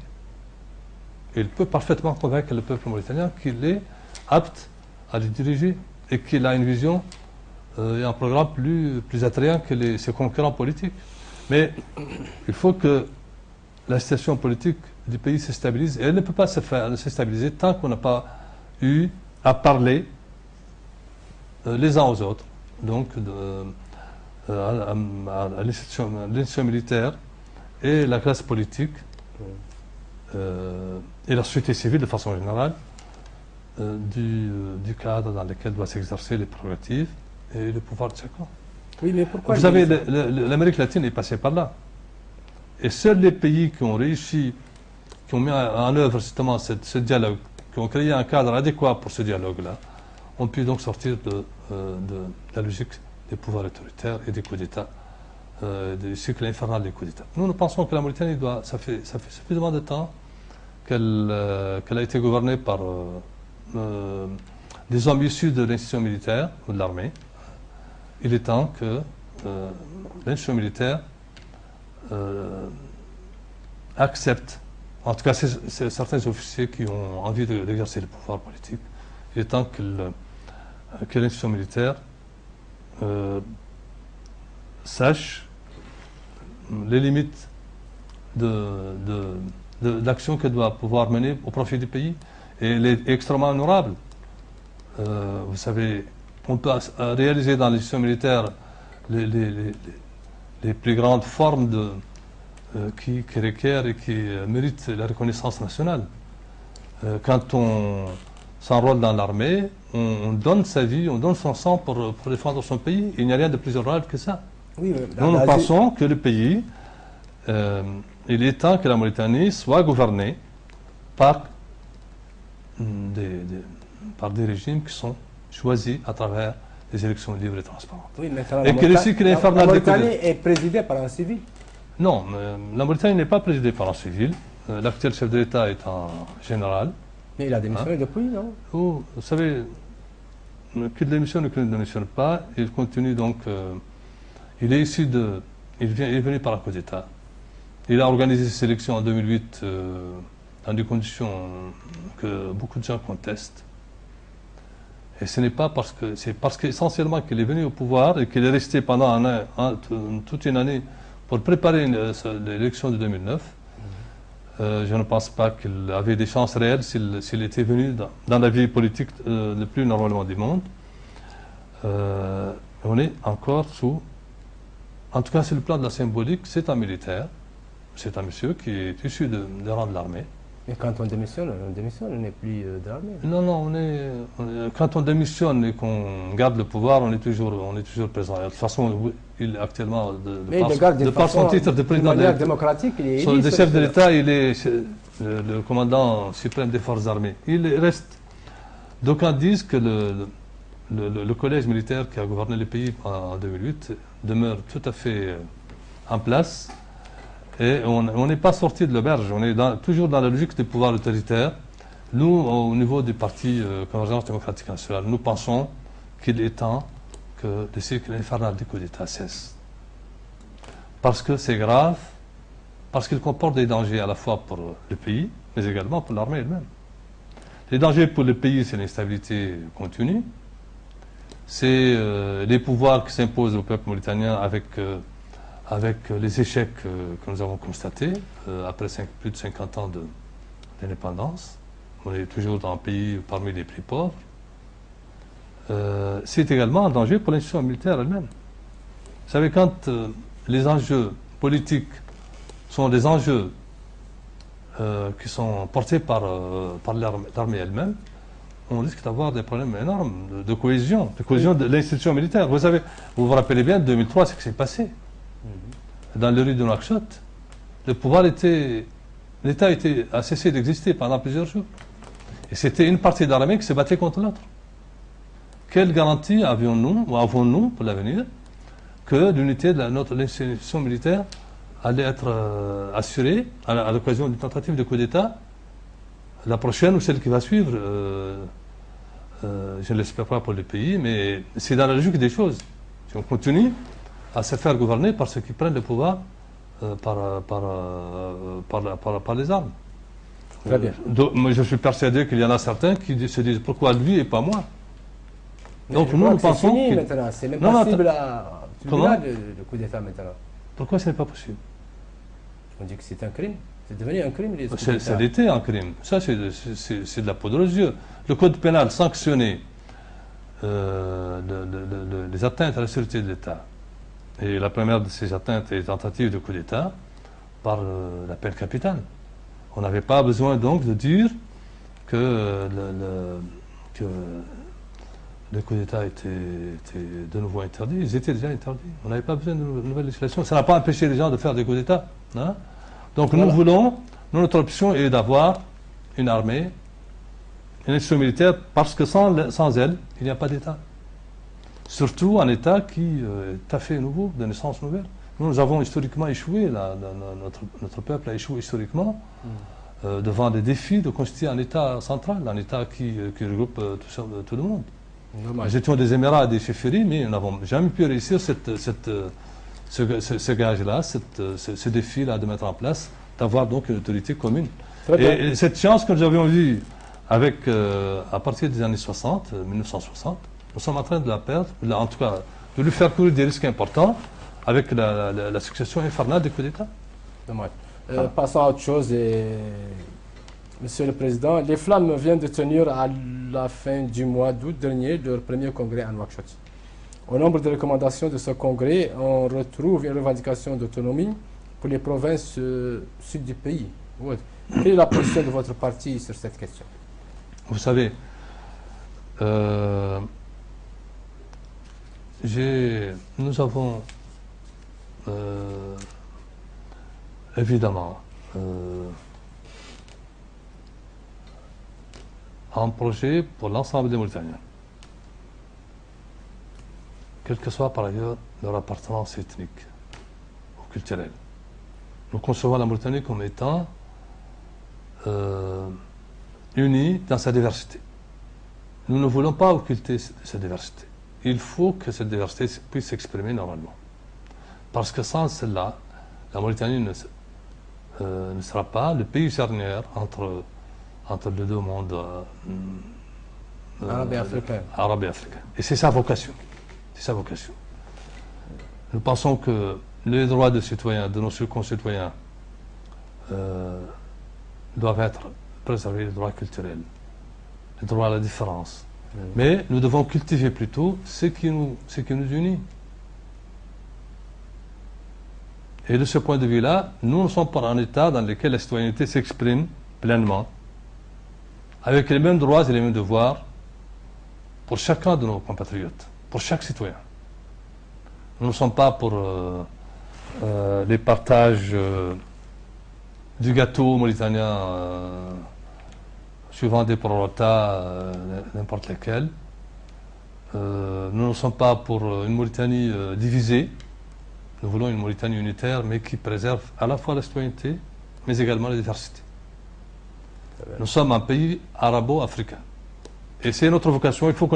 Et il peut parfaitement convaincre le peuple mauritanien qu'il est apte à les diriger et qu'il a une vision et un programme plus attrayant que ses concurrents politiques. Mais il faut que la situation politique du pays se stabilise. Et elle ne peut pas se stabiliser tant qu'on n'a pas eu à parler les uns aux autres. Donc à l'institution militaire et la classe politique et la société civile de façon générale du cadre dans lequel doivent s'exercer les prérogatives et le pouvoir de chacun. Oui, mais pourquoi vous savez, l'Amérique latine est passée par là. Et seuls les pays qui ont réussi, qui ont mis en œuvre justement ce dialogue, qui ont créé un cadre adéquat pour ce dialogue-là, ont pu donc sortir de la logique des pouvoirs autoritaires et des coups d'État, du cycle infernal des coups d'État. Nous pensons que la Mauritanie ça fait suffisamment de temps qu'elle a été gouvernée par des hommes issus de l'institution militaire ou de l'armée. Il est temps que l'institution militaire accepte, en tout cas c'est certains officiers qui ont envie d'exercer le pouvoir politique, il est temps que l'institution militaire sache les limites de l'action qu'elle doit pouvoir mener au profit du pays. Et elle est extrêmement honorable. Vous savez, on peut réaliser dans l'institution militaire les plus grandes formes qui requièrent et qui méritent la reconnaissance nationale. Quand on s'enrôle dans l'armée, on donne sa vie, on donne son sang pour défendre son pays. Il n'y a rien de plus honorable que ça. Oui, nous pensons que le pays, il est temps que la Mauritanie soit gouvernée par des régimes qui sont choisis à travers des élections libres et transparentes. Oui, mais la Mauritanie est présidée par un civil. Non, la Mauritanie n'est pas présidée par un civil. L'actuel chef de l'État est un général. Mais il a démissionné depuis, non? Vous savez, qu'il démissionne ou qu'il ne démissionne pas, il continue donc. Il est venu par un coup d'État. Il a organisé ses élections en 2008 dans des conditions que beaucoup de gens contestent. Et ce n'est pas c'est parce qu'essentiellement qu'il est venu au pouvoir et qu'il est resté pendant toute une année pour préparer l'élection de 2009. Je ne pense pas qu'il avait des chances réelles s'il était venu dans la vie politique le plus normalement du monde. On est encore sous... En tout cas, sur le plan de la symbolique, c'est un militaire. C'est un monsieur qui est issu des rangs de l'armée. Mais quand on démissionne, on n'est plus de l'armée. Non, quand on démissionne et qu'on garde le pouvoir, on est toujours présent. De toute façon, il est actuellement, de par son titre de président démocratique, il est le chef de l'État, il est le commandant suprême des forces armées. Il reste. D'aucuns disent que le collège militaire qui a gouverné le pays en 2008 demeure tout à fait en place. Et on n'est pas sorti de l'auberge, on est toujours dans la logique des pouvoirs autoritaires. Nous, au niveau du parti Convergence démocratique nationale, nous pensons qu'il est temps que le cycle infernal des coups d'État cesse. Parce que c'est grave, parce qu'il comporte des dangers à la fois pour le pays, mais également pour l'armée elle-même. Les dangers pour le pays, c'est l'instabilité continue, c'est les pouvoirs qui s'imposent au peuple mauritanien avec les échecs que nous avons constatés après plus de 50 ans d'indépendance on est toujours dans un pays parmi les plus pauvres, c'est également un danger pour l'institution militaire elle-même. Vous savez, quand les enjeux politiques sont des enjeux qui sont portés par l'armée elle-même, on risque d'avoir des problèmes énormes de cohésion de l'institution militaire. Vous savez, vous vous rappelez bien, en 2003, ce qui s'est passé. Dans les rues de Nouakchott, l'État a cessé d'exister pendant plusieurs jours. Et c'était une partie de l'armée qui se battait contre l'autre. Quelle garantie avons-nous pour l'avenir que l'unité de notre institution militaire allait être assurée à l'occasion d'une tentative de coup d'État, la prochaine ou celle qui va suivre, je ne l'espère pas pour le pays, mais c'est dans la logique des choses. Si on continue à se faire gouverner par ceux qui prennent le pouvoir par les armes. Très bien. Moi, je suis persuadé qu'il y en a certains qui se disent pourquoi lui et pas moi. Donc nous pensons que maintenant, c'est même possible le coup d'État maintenant. Pourquoi ce n'est pas possible? On dit que c'est un crime. C'est devenu un crime, les coups d'État. C'était un crime. Ça, c'est de la poudre aux yeux. Le code pénal sanctionnait les atteintes à la sûreté de l'État. Et la première de ces atteintes est tentative de coup d'État par la peine capitale. On n'avait pas besoin donc de dire que le coup d'État était de nouveau interdit. Ils étaient déjà interdits. On n'avait pas besoin de nouvelle législation. Ça n'a pas empêché les gens de faire des coups d'État. Hein? Donc voilà. Notre option est d'avoir une armée, une institution militaire, parce que sans elle, il n'y a pas d'État. Surtout un État qui est tout à fait nouveau, de naissance nouvelle. Nous avons historiquement échoué, notre peuple a échoué historiquement devant des défis de constituer un État central, un État qui regroupe tout le monde. Nous étions des émirats et des chefferies, mais nous n'avons jamais pu réussir ce gage-là, ce défi-là de mettre en place, d'avoir donc une autorité commune. Et cette chance que nous avions eue à partir des années 60, 1960, nous sommes en train de la perdre, en tout cas de lui faire courir des risques importants avec la succession infernale des coups d'État. Dommage. Passons à autre chose. Monsieur le Président, les Flammes viennent de tenir à la fin du mois d'août dernier leur premier congrès à Nouakchott. Au nombre de recommandations de ce congrès, on retrouve une revendication d'autonomie pour les provinces sud du pays. Quelle est la position de votre parti sur cette question? Vous savez, nous avons évidemment un projet pour l'ensemble des Mauritaniens, quelle que soit par ailleurs leur appartenance ethnique ou culturelle. Nous concevons la Mauritanie comme étant unie dans sa diversité. Nous ne voulons pas occulter cette diversité. Il faut que cette diversité puisse s'exprimer normalement. Parce que sans cela, la Mauritanie ne sera pas le pays charnière entre les deux mondes arabe et africain. Et c'est sa vocation. C'est sa vocation. Nous pensons que les droits des citoyens, de nos concitoyens, doivent être préservés, les droits culturels, les droits à la différence. Mais nous devons cultiver plutôt ce qui nous unit. Et de ce point de vue-là, nous ne sommes pas en état dans lequel la citoyenneté s'exprime pleinement, avec les mêmes droits et les mêmes devoirs pour chacun de nos compatriotes, pour chaque citoyen. Nous ne sommes pas pour les partages du gâteau mauritanien suivant des prorotats, n'importe lesquels. Nous ne sommes pas pour une Mauritanie divisée. Nous voulons une Mauritanie unitaire, mais qui préserve à la fois la citoyenneté, mais également la diversité. Nous sommes un pays arabo-africain. Et c'est notre vocation. Il faut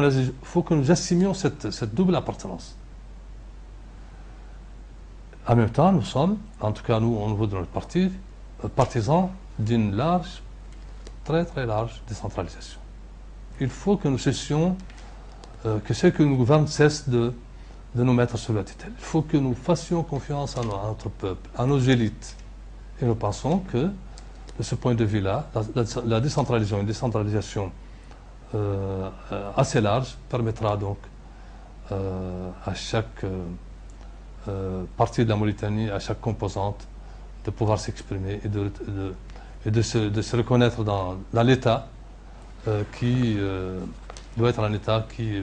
que nous assimions cette double appartenance. En même temps, nous sommes, en tout cas nous, au niveau de notre parti, partisans d'une large, très très large décentralisation. Il faut que nous cessions, que ceux qui nous gouvernent cessent de nous mettre sous la tutelle. Il faut que nous fassions confiance à notre peuple, à nos élites. Et nous pensons que de ce point de vue-là, la décentralisation, une décentralisation assez large permettra donc à chaque partie de la Mauritanie, à chaque composante, de pouvoir s'exprimer et de se reconnaître dans l'État qui doit être un État qui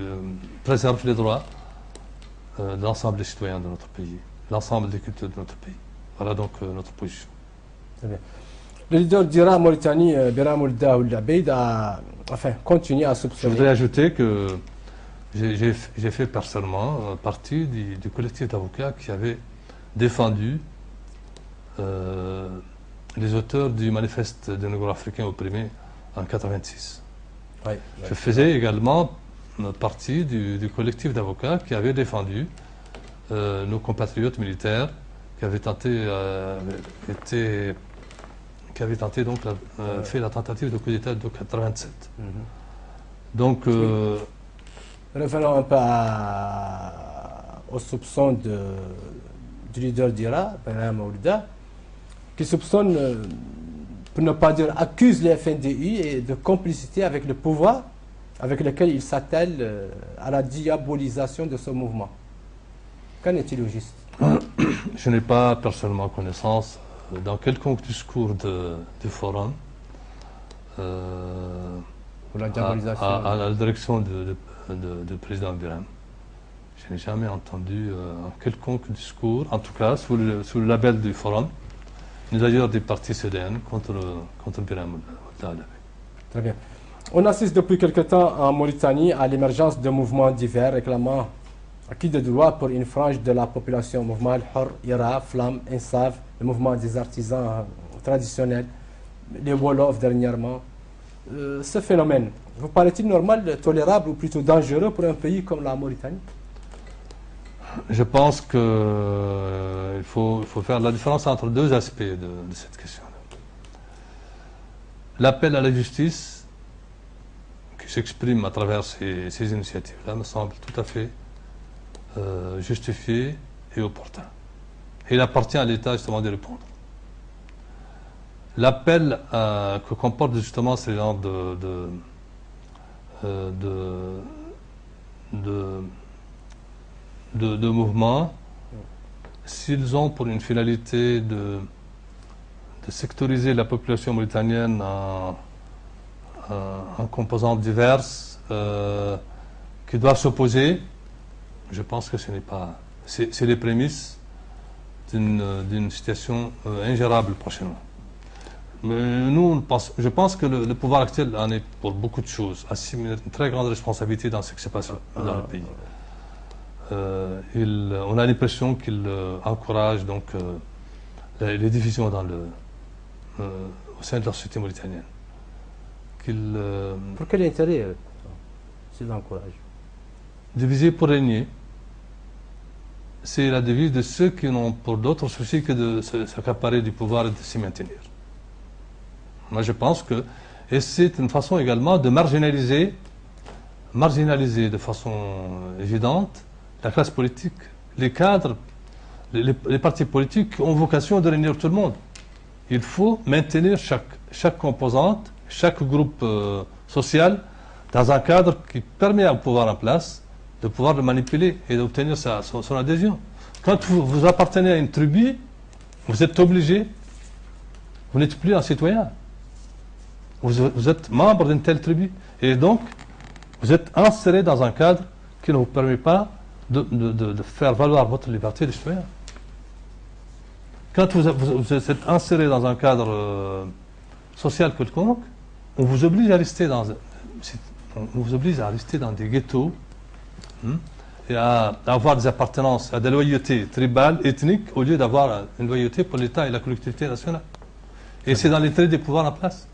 préserve les droits de l'ensemble des citoyens de notre pays, l'ensemble des cultures de notre pays. Voilà donc notre position. Très bien. Le leader d'IRA Mauritanie, Biram Ould Abeid, a continué à soupçonner. Je voudrais ajouter que j'ai fait personnellement partie du collectif d'avocats qui avait défendu les auteurs du manifeste des Négro-Africains opprimés en 1986. Je faisais également partie du collectif d'avocats qui avait défendu nos compatriotes militaires qui avaient tenté, donc fait la tentative de coup d'État de 1987. Donc, revenons un peu aux soupçons du leader d'IRA, Biram Ould, qui soupçonne, pour ne pas dire accuse les FNDI et de complicité avec le pouvoir avec lequel il s'attelle à la diabolisation de ce mouvement. Qu'en est-il au juste? Je n'ai pas personnellement connaissance dans quelconque discours du forum La diabolisation. à la direction du président Biram. Je n'ai jamais entendu un quelconque discours, en tout cas sous le label du forum, ni d'ailleurs des partis CDN contre Biram Ould Abeid. Très bien. On assiste depuis quelque temps en Mauritanie à l'émergence de mouvements divers réclamant acquis de droit pour une frange de la population. Mouvement Al-Hor, IRA, Flamme, Insav, le mouvement des artisans traditionnels, les Wolof dernièrement. Ce phénomène, vous paraît-il normal, tolérable ou plutôt dangereux pour un pays comme la Mauritanie? Je pense qu'il faut faire la différence entre deux aspects de cette question. L'appel à la justice qui s'exprime à travers ces initiatives-là me semble tout à fait justifié et opportun. Et il appartient à l'État justement de répondre. L'appel que comporte justement ces genres de mouvements, s'ils ont pour une finalité de sectoriser la population mauritanienne en composantes diverses qui doivent s'opposer, je pense que ce n'est pas... C'est les prémices d'une situation ingérable prochainement. Mais nous, je pense que le pouvoir actuel en est pour beaucoup de choses, assume une très grande responsabilité dans ce qui se passe dans le pays. On a l'impression qu'il encourage donc les divisions au sein de la société mauritanienne. Pour quel intérêt s'il encourage? Diviser pour régner, c'est la devise de ceux qui n'ont pour d'autres soucis que de s'accaparer du pouvoir et de s'y maintenir. Moi je pense que, et c'est une façon également de marginaliser de façon évidente la classe politique, les cadres, les partis politiques ont vocation de réunir tout le monde. Il faut maintenir chaque composante, chaque groupe social dans un cadre qui permet au pouvoir en place de pouvoir le manipuler et d'obtenir son adhésion. Quand vous appartenez à une tribu, vous êtes obligé, vous n'êtes plus un citoyen. Vous êtes membre d'une telle tribu. Et donc, vous êtes inséré dans un cadre qui ne vous permet pas de faire valoir votre liberté de citoyen. Quand vous êtes inséré dans un cadre social quelconque, on vous oblige à rester dans des ghettos et à avoir des appartenances, à des loyautés tribales, ethniques, au lieu d'avoir une loyauté pour l'État et la collectivité nationale. Et c'est dans l'intérêt des pouvoirs en place.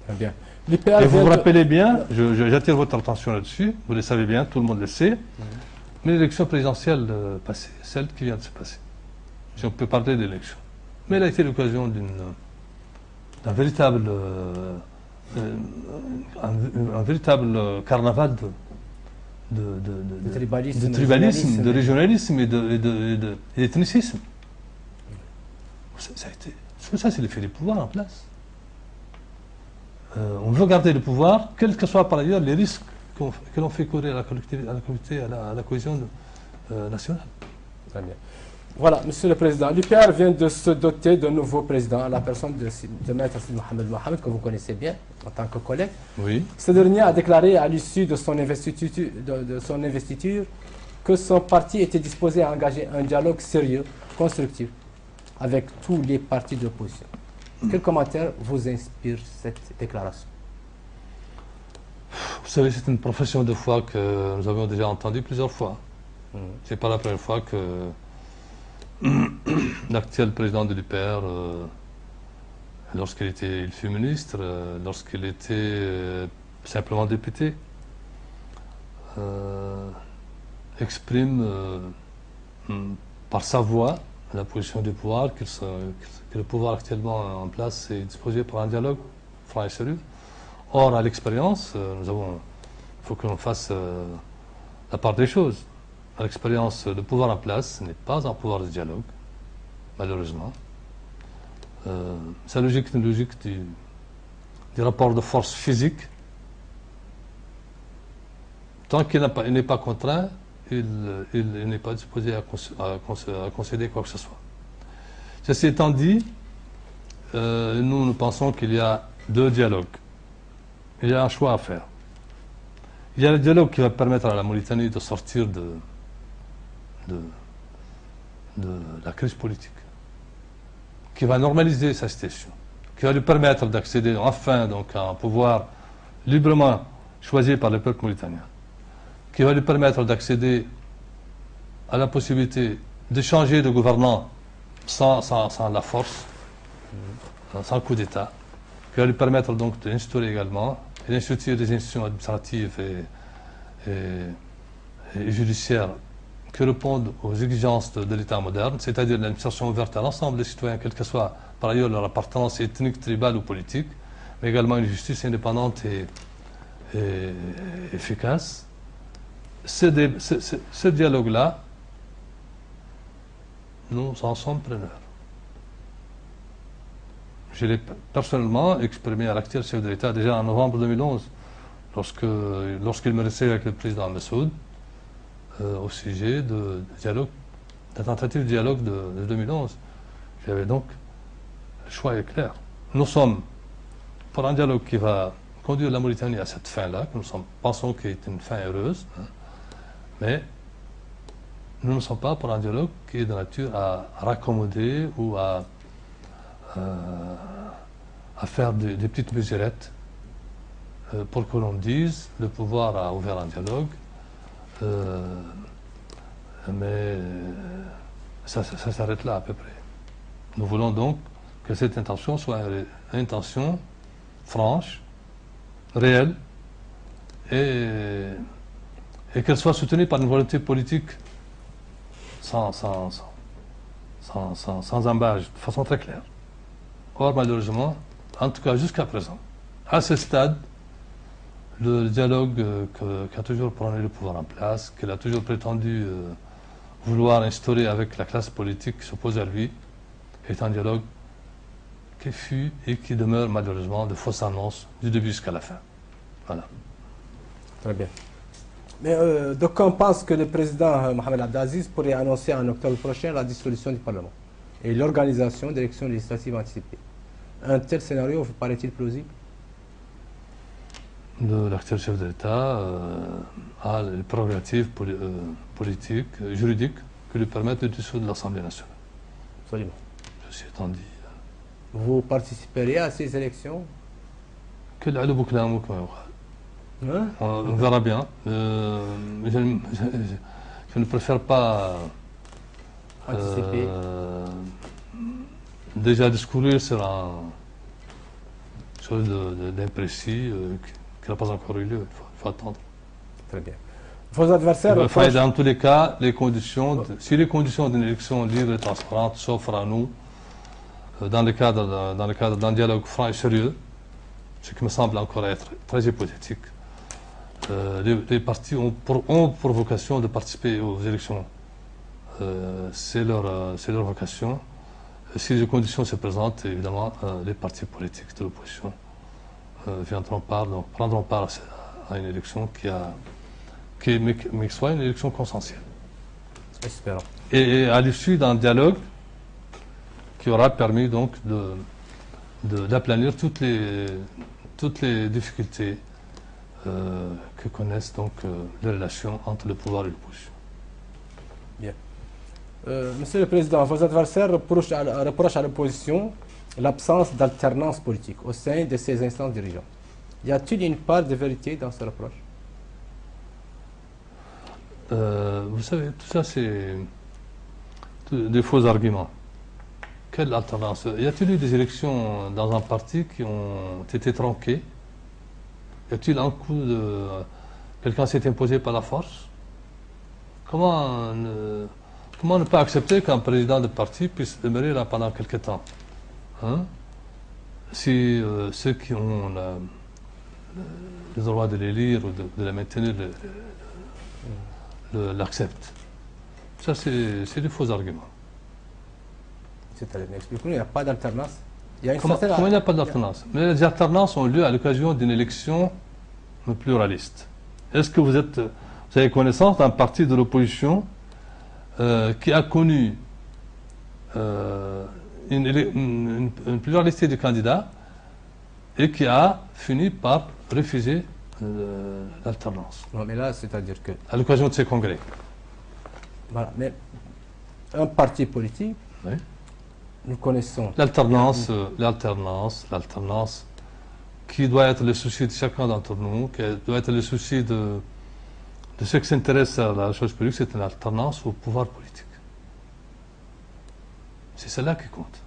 Très bien. Et vous vous rappelez bien, j'attire votre attention là-dessus, vous le savez bien, tout le monde le sait, mais l'élection présidentielle passée, celle qui vient de se passer, si on peut parler d'élection, mais elle a été l'occasion d'un véritable carnaval de tribalisme, de régionalisme et d'ethnicisme. Ça, c'est l'effet des pouvoirs en place. on veut garder le pouvoir, quels que soient par ailleurs les risques que l'on fait courir à la collectivité, à la cohésion nationale. Très bien. Voilà, Monsieur le Président, l'UPR vient de se doter d'un nouveau président, la personne de Maître Mohamed Mohamed, que vous connaissez bien en tant que collègue. Oui. Ce dernier a déclaré à l'issue de son investiture que son parti était disposé à engager un dialogue sérieux, constructif, avec tous les partis d'opposition. Quel commentaire vous inspire cette déclaration? Vous savez, c'est une profession de foi que nous avons déjà entendue plusieurs fois. Ce n'est pas la première fois que l'actuel président de l'UPR, il fut ministre, lorsqu'il était simplement député, exprime par sa voix la position du pouvoir, que le pouvoir actuellement en place est disposé pour un dialogue franc et sérieux. Or, à l'expérience, il faut que l'on fasse la part des choses. À l'expérience, le pouvoir en place n'est pas un pouvoir de dialogue, malheureusement. Sa logique est une logique du rapport de force physique. Tant qu'il n'est pas contraint, il n'est pas disposé à concéder quoi que ce soit. Ceci étant dit, nous pensons qu'il y a deux dialogues. Il y a un choix à faire. Il y a le dialogue qui va permettre à la Mauritanie de sortir de la crise politique, qui va normaliser sa situation, qui va lui permettre d'accéder enfin donc, à un pouvoir librement choisi par le peuple mauritanien, qui va lui permettre d'accéder à la possibilité de changer de gouvernant sans la force, sans coup d'État, qui va lui permettre donc d'instaurer également et d'instituer des institutions administratives et judiciaires qui répondent aux exigences de l'État moderne, c'est-à-dire l'administration ouverte à l'ensemble des citoyens, quelle que soit par ailleurs leur appartenance ethnique, tribale ou politique, mais également une justice indépendante et efficace. Ce dialogue-là, nous en sommes preneurs. Je l'ai personnellement exprimé à l'actuel chef de l'État déjà en novembre 2011, lorsqu'il me restait avec le président Messoud, au sujet de la tentative de dialogue de 2011. J'avais donc, le choix est clair. Nous sommes pour un dialogue qui va conduire la Mauritanie à cette fin-là, que nous pensons qu'il est une fin heureuse, mais nous ne sommes pas pour un dialogue qui est de nature à raccommoder ou à faire des petites mesurettes pour que l'on dise le pouvoir a ouvert un dialogue, mais ça s'arrête là à peu près. Nous voulons donc que cette intention soit une intention franche, réelle, et qu'elle soit soutenue par une volonté politique sans embâche, de façon très claire. Or, malheureusement, en tout cas jusqu'à présent, à ce stade, le dialogue qu'a toujours prôné le pouvoir en place, qu'il a toujours prétendu vouloir instaurer avec la classe politique qui s'oppose à lui, est un dialogue qui fut et qui demeure malheureusement de fausses annonces du début jusqu'à la fin. Voilà. Très bien. Mais d'aucuns pensent que le président Mohamed Abdelaziz pourrait annoncer en octobre prochain la dissolution du Parlement et l'organisation d'élections législatives anticipées. Un tel scénario vous paraît-il plausible? L'actuel chef de l'État a les prérogatives politiques, juridiques, qui lui permettent de dissoudre l'Assemblée nationale. Absolument. Ceci étant dit. Vous participerez à ces élections? On verra bien. Je ne préfère pas anticiper. Déjà discourir sur chose d'imprécis qui n'a pas encore eu lieu. Il faut attendre. Très bien. Vos adversaires... Dans tous les cas, si les conditions d'une élection libre et transparente s'offrent à nous, dans le cadre d'un dialogue franc et sérieux, ce qui me semble encore être très hypothétique, les partis ont pour vocation de participer aux élections. C'est leur vocation. Si les conditions se présentent, évidemment, les partis politiques de l'opposition prendront part à une élection mais qui soit une élection consensuelle. Espérons. Et à l'issue d'un dialogue qui aura permis donc d'aplanir toutes les difficultés que connaissent donc les relations entre le pouvoir et l'opposition. Bien. Monsieur le Président, vos adversaires reprochent à l'opposition l'absence d'alternance politique au sein de ces instances dirigeantes. Y a-t-il une part de vérité dans ce reproche? Vous savez, tout ça c'est des faux arguments. Quelle alternance? Y a-t-il eu des élections dans un parti qui ont été tronquées? Y a-t-il un coup de... Quelqu'un s'est imposé par la force? Comment ne pas accepter qu'un président de parti puisse demeurer là pendant quelque temps? Hein? Si ceux qui ont le droit de l'élire ou de la maintenir l'acceptent. Ça, c'est des faux arguments. C'est-à-dire, expliquez-nous, il n'y a pas d'alternance. Comment il n'y a pas d'alternance? Mais les alternances ont lieu à l'occasion d'une élection pluraliste. Est-ce que vous avez connaissance d'un parti de l'opposition qui a connu une pluralité de candidats et qui a fini par refuser l'alternance? Non, mais là, c'est-à-dire que... À l'occasion de ces congrès. Voilà, mais un parti politique, Oui. nous connaissons... L'alternance, qui doit être le souci de chacun d'entre nous, qui doit être le souci de ceux qui s'intéressent à la chose publique, c'est une alternance au pouvoir politique. C'est cela qui compte.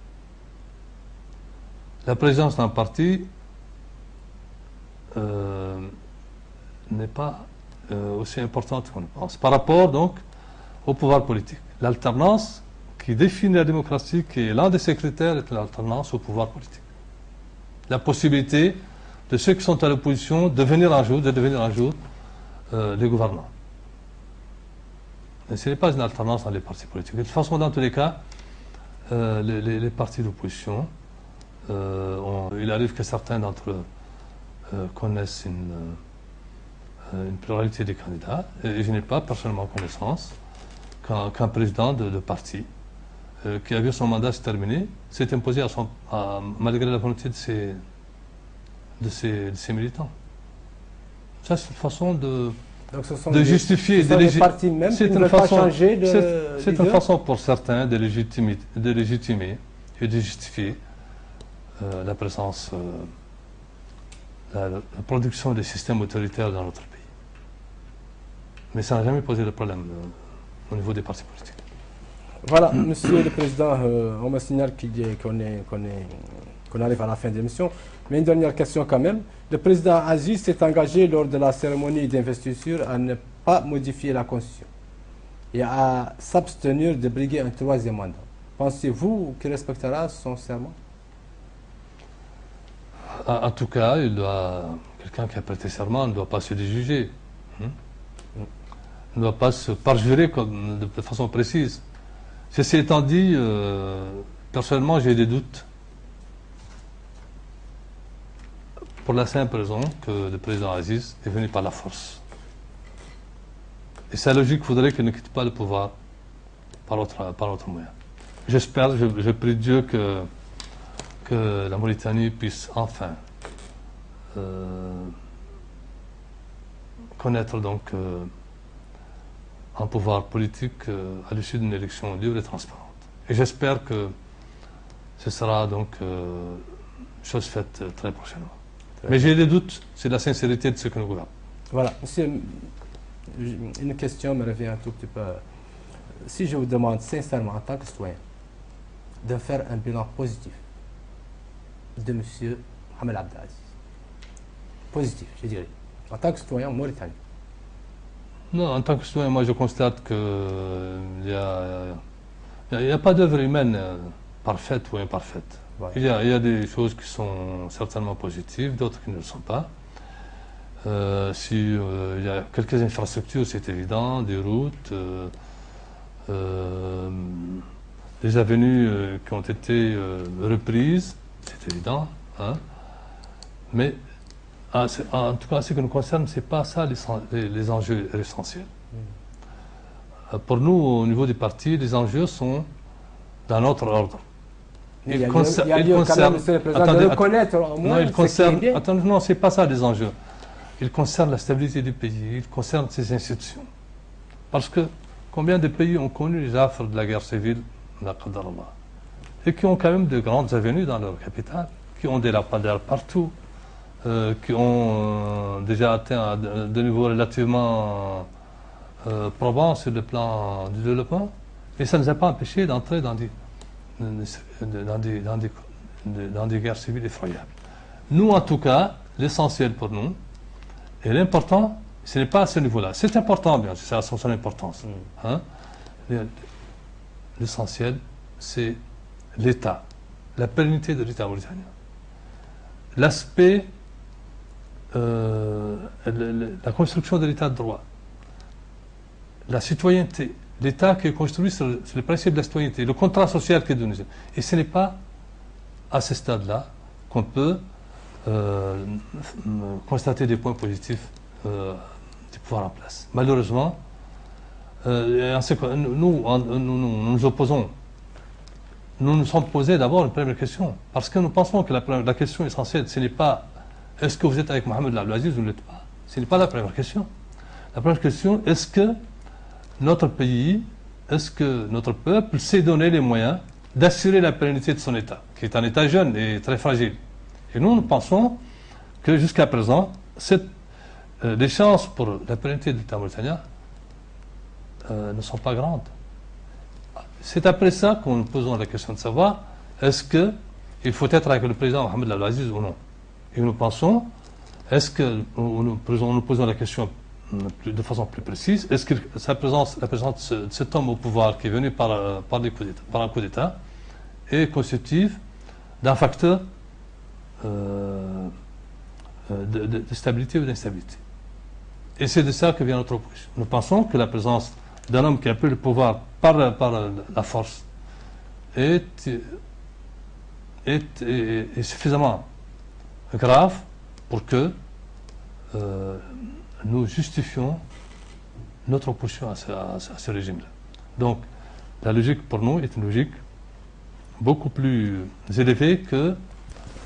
La présence d'un parti n'est pas aussi importante qu'on le pense. Par rapport donc au pouvoir politique. L'alternance qui définit la démocratie, qui est l'un de ses critères, est l'alternance au pouvoir politique. La possibilité de ceux qui sont à l'opposition de devenir un jour les gouvernants. Mais ce n'est pas une alternance dans les partis politiques. De toute façon, dans tous les cas, les partis d'opposition, il arrive que certains d'entre eux connaissent une pluralité des candidats, et je n'ai pas personnellement connaissance qu'un président de parti qui a vu son mandat se terminer s'est imposé malgré la volonté de ses militants. Ça, c'est une façon de justifier. Ce sont les partis même qui ne veulent pas changer de C'est une façon pour certains de légitimer et de justifier la présence, la production des systèmes autoritaires dans notre pays. Mais ça n'a jamais posé de problème au niveau des partis politiques. Voilà, Monsieur le Président, on me signale qu'on arrive à la fin de l'émission. Mais une dernière question quand même. Le président Aziz s'est engagé lors de la cérémonie d'investiture à ne pas modifier la Constitution et à s'abstenir de briguer un troisième mandat. Pensez-vous qu'il respectera son serment? En tout cas, quelqu'un qui a prêté serment ne doit pas se déjuger. Ne doit pas se parjurer de façon précise. Ceci étant dit, personnellement, j'ai des doutes. Pour la simple raison que le président Aziz est venu par la force. Et sa logique voudrait qu'il ne quitte pas le pouvoir par autre moyen. J'espère, je prie Dieu que la Mauritanie puisse enfin connaître donc un pouvoir politique à l'issue d'une élection libre et transparente. Et j'espère que ce sera donc chose faite très prochainement. Mais j'ai des doutes, c'est la sincérité de ce que nous gouvernons. Voilà, monsieur, une question me revient un tout petit peu. Si je vous demande sincèrement, en tant que citoyen, de faire un bilan positif de monsieur Mohamed Abdelaziz, positif, je dirais, en tant que citoyen mauritanien. Non, en tant que citoyen, moi je constate qu'il n'y a pas d'œuvre humaine parfaite ou imparfaite. Ouais. Il y a des choses qui sont certainement positives, d'autres qui ne le sont pas. Il y a quelques infrastructures, c'est évident, des routes, des avenues qui ont été reprises, c'est évident. Hein. Mais En tout cas, ce qui nous concerne, ce n'est pas ça les enjeux essentiels. Pour nous, au niveau du parti, les enjeux sont d'un autre ordre. Il y a lieu quand même, Monsieur le Président, de reconnaître au moins ce qui est bien. Attendez, non, ce n'est pas ça les enjeux. Ils concernent la stabilité du pays, ils concernent ses institutions. Parce que combien de pays ont connu les affres de la guerre civile, et qui ont quand même de grandes avenues dans leur capitale, qui ont des lampadaires partout, qui ont déjà atteint de niveaux relativement probants sur le plan du développement, mais ça ne nous a pas empêché d'entrer dans des guerres civiles effroyables. Nous, en tout cas, l'essentiel pour nous, et l'important, ce n'est pas à ce niveau-là. C'est important, bien sûr, ça a son importance. Hein? L'essentiel, c'est l'État, la pérennité de l'État mauritanien. L'aspect, la construction de l'État de droit, la citoyenneté, l'État qui est construit sur le principe de la citoyenneté, le contrat social qui est donné. Et ce n'est pas à ce stade-là qu'on peut constater des points positifs du pouvoir en place. Malheureusement, nous nous opposons. Nous nous sommes posés d'abord une première question, parce que nous pensons que la question essentielle, ce n'est pas est-ce que vous êtes avec Mohamed Abdelaziz ou ne l'êtes pas. Ce n'est pas la première question. La première question, est-ce que notre pays, est-ce que notre peuple s'est donné les moyens d'assurer la pérennité de son État, qui est un État jeune et très fragile. Et nous pensons que jusqu'à présent, les chances pour la pérennité de l'État mauritanien ne sont pas grandes. C'est après ça qu'on nous posons la question de savoir est-ce qu'il faut être avec le président Mohamed Abdelaziz ou non. Et nous pensons, est-ce que nous posons la question de façon plus précise, est-ce que la présence de cet homme au pouvoir qui est venu par un coup d'État est constitutive d'un facteur de stabilité ou d'instabilité. Et c'est de ça que vient notre opposition. Nous pensons que la présence d'un homme qui a pris le pouvoir par la force est suffisamment grave pour que nous justifions notre opposition à ce régime-là. Donc, la logique pour nous est une logique beaucoup plus élevée que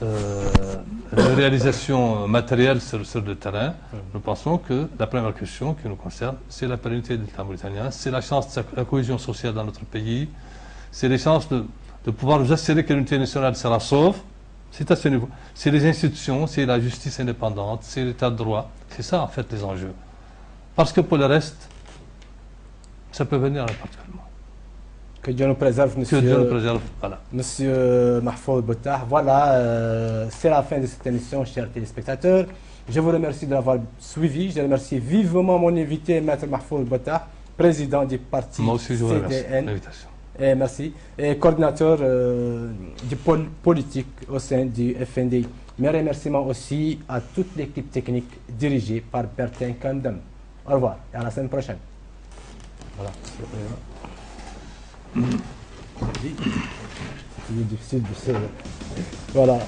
la réalisation matérielle sur le terrain. Nous pensons que la première question qui nous concerne, c'est la pérennité de l'État mauritanien, c'est la chance de la cohésion sociale dans notre pays, c'est les chances de pouvoir nous assurer que l'unité nationale sera sauve. C'est à ce niveau. C'est les institutions, c'est la justice indépendante, c'est l'État de droit. C'est ça, en fait, les enjeux. Parce que pour le reste, ça peut venir n'importe quel moment. Que Dieu nous préserve, monsieur. Que Dieu nous préserve, voilà. Monsieur Mahfoud Bottah. Voilà, c'est la fin de cette émission, chers téléspectateurs. Je vous remercie de l'avoir suivi. Je remercie vivement mon invité, Maître Mahfoud Bottah, président du parti Moi aussi, je vous remercie CDN. l'invitation. Et merci. Et coordinateur du pôle politique au sein du FNDI. Mes remerciements aussi à toute l'équipe technique dirigée par Bertin Kandem. Au revoir et à la semaine prochaine. Voilà, c'est difficile de se... Voilà.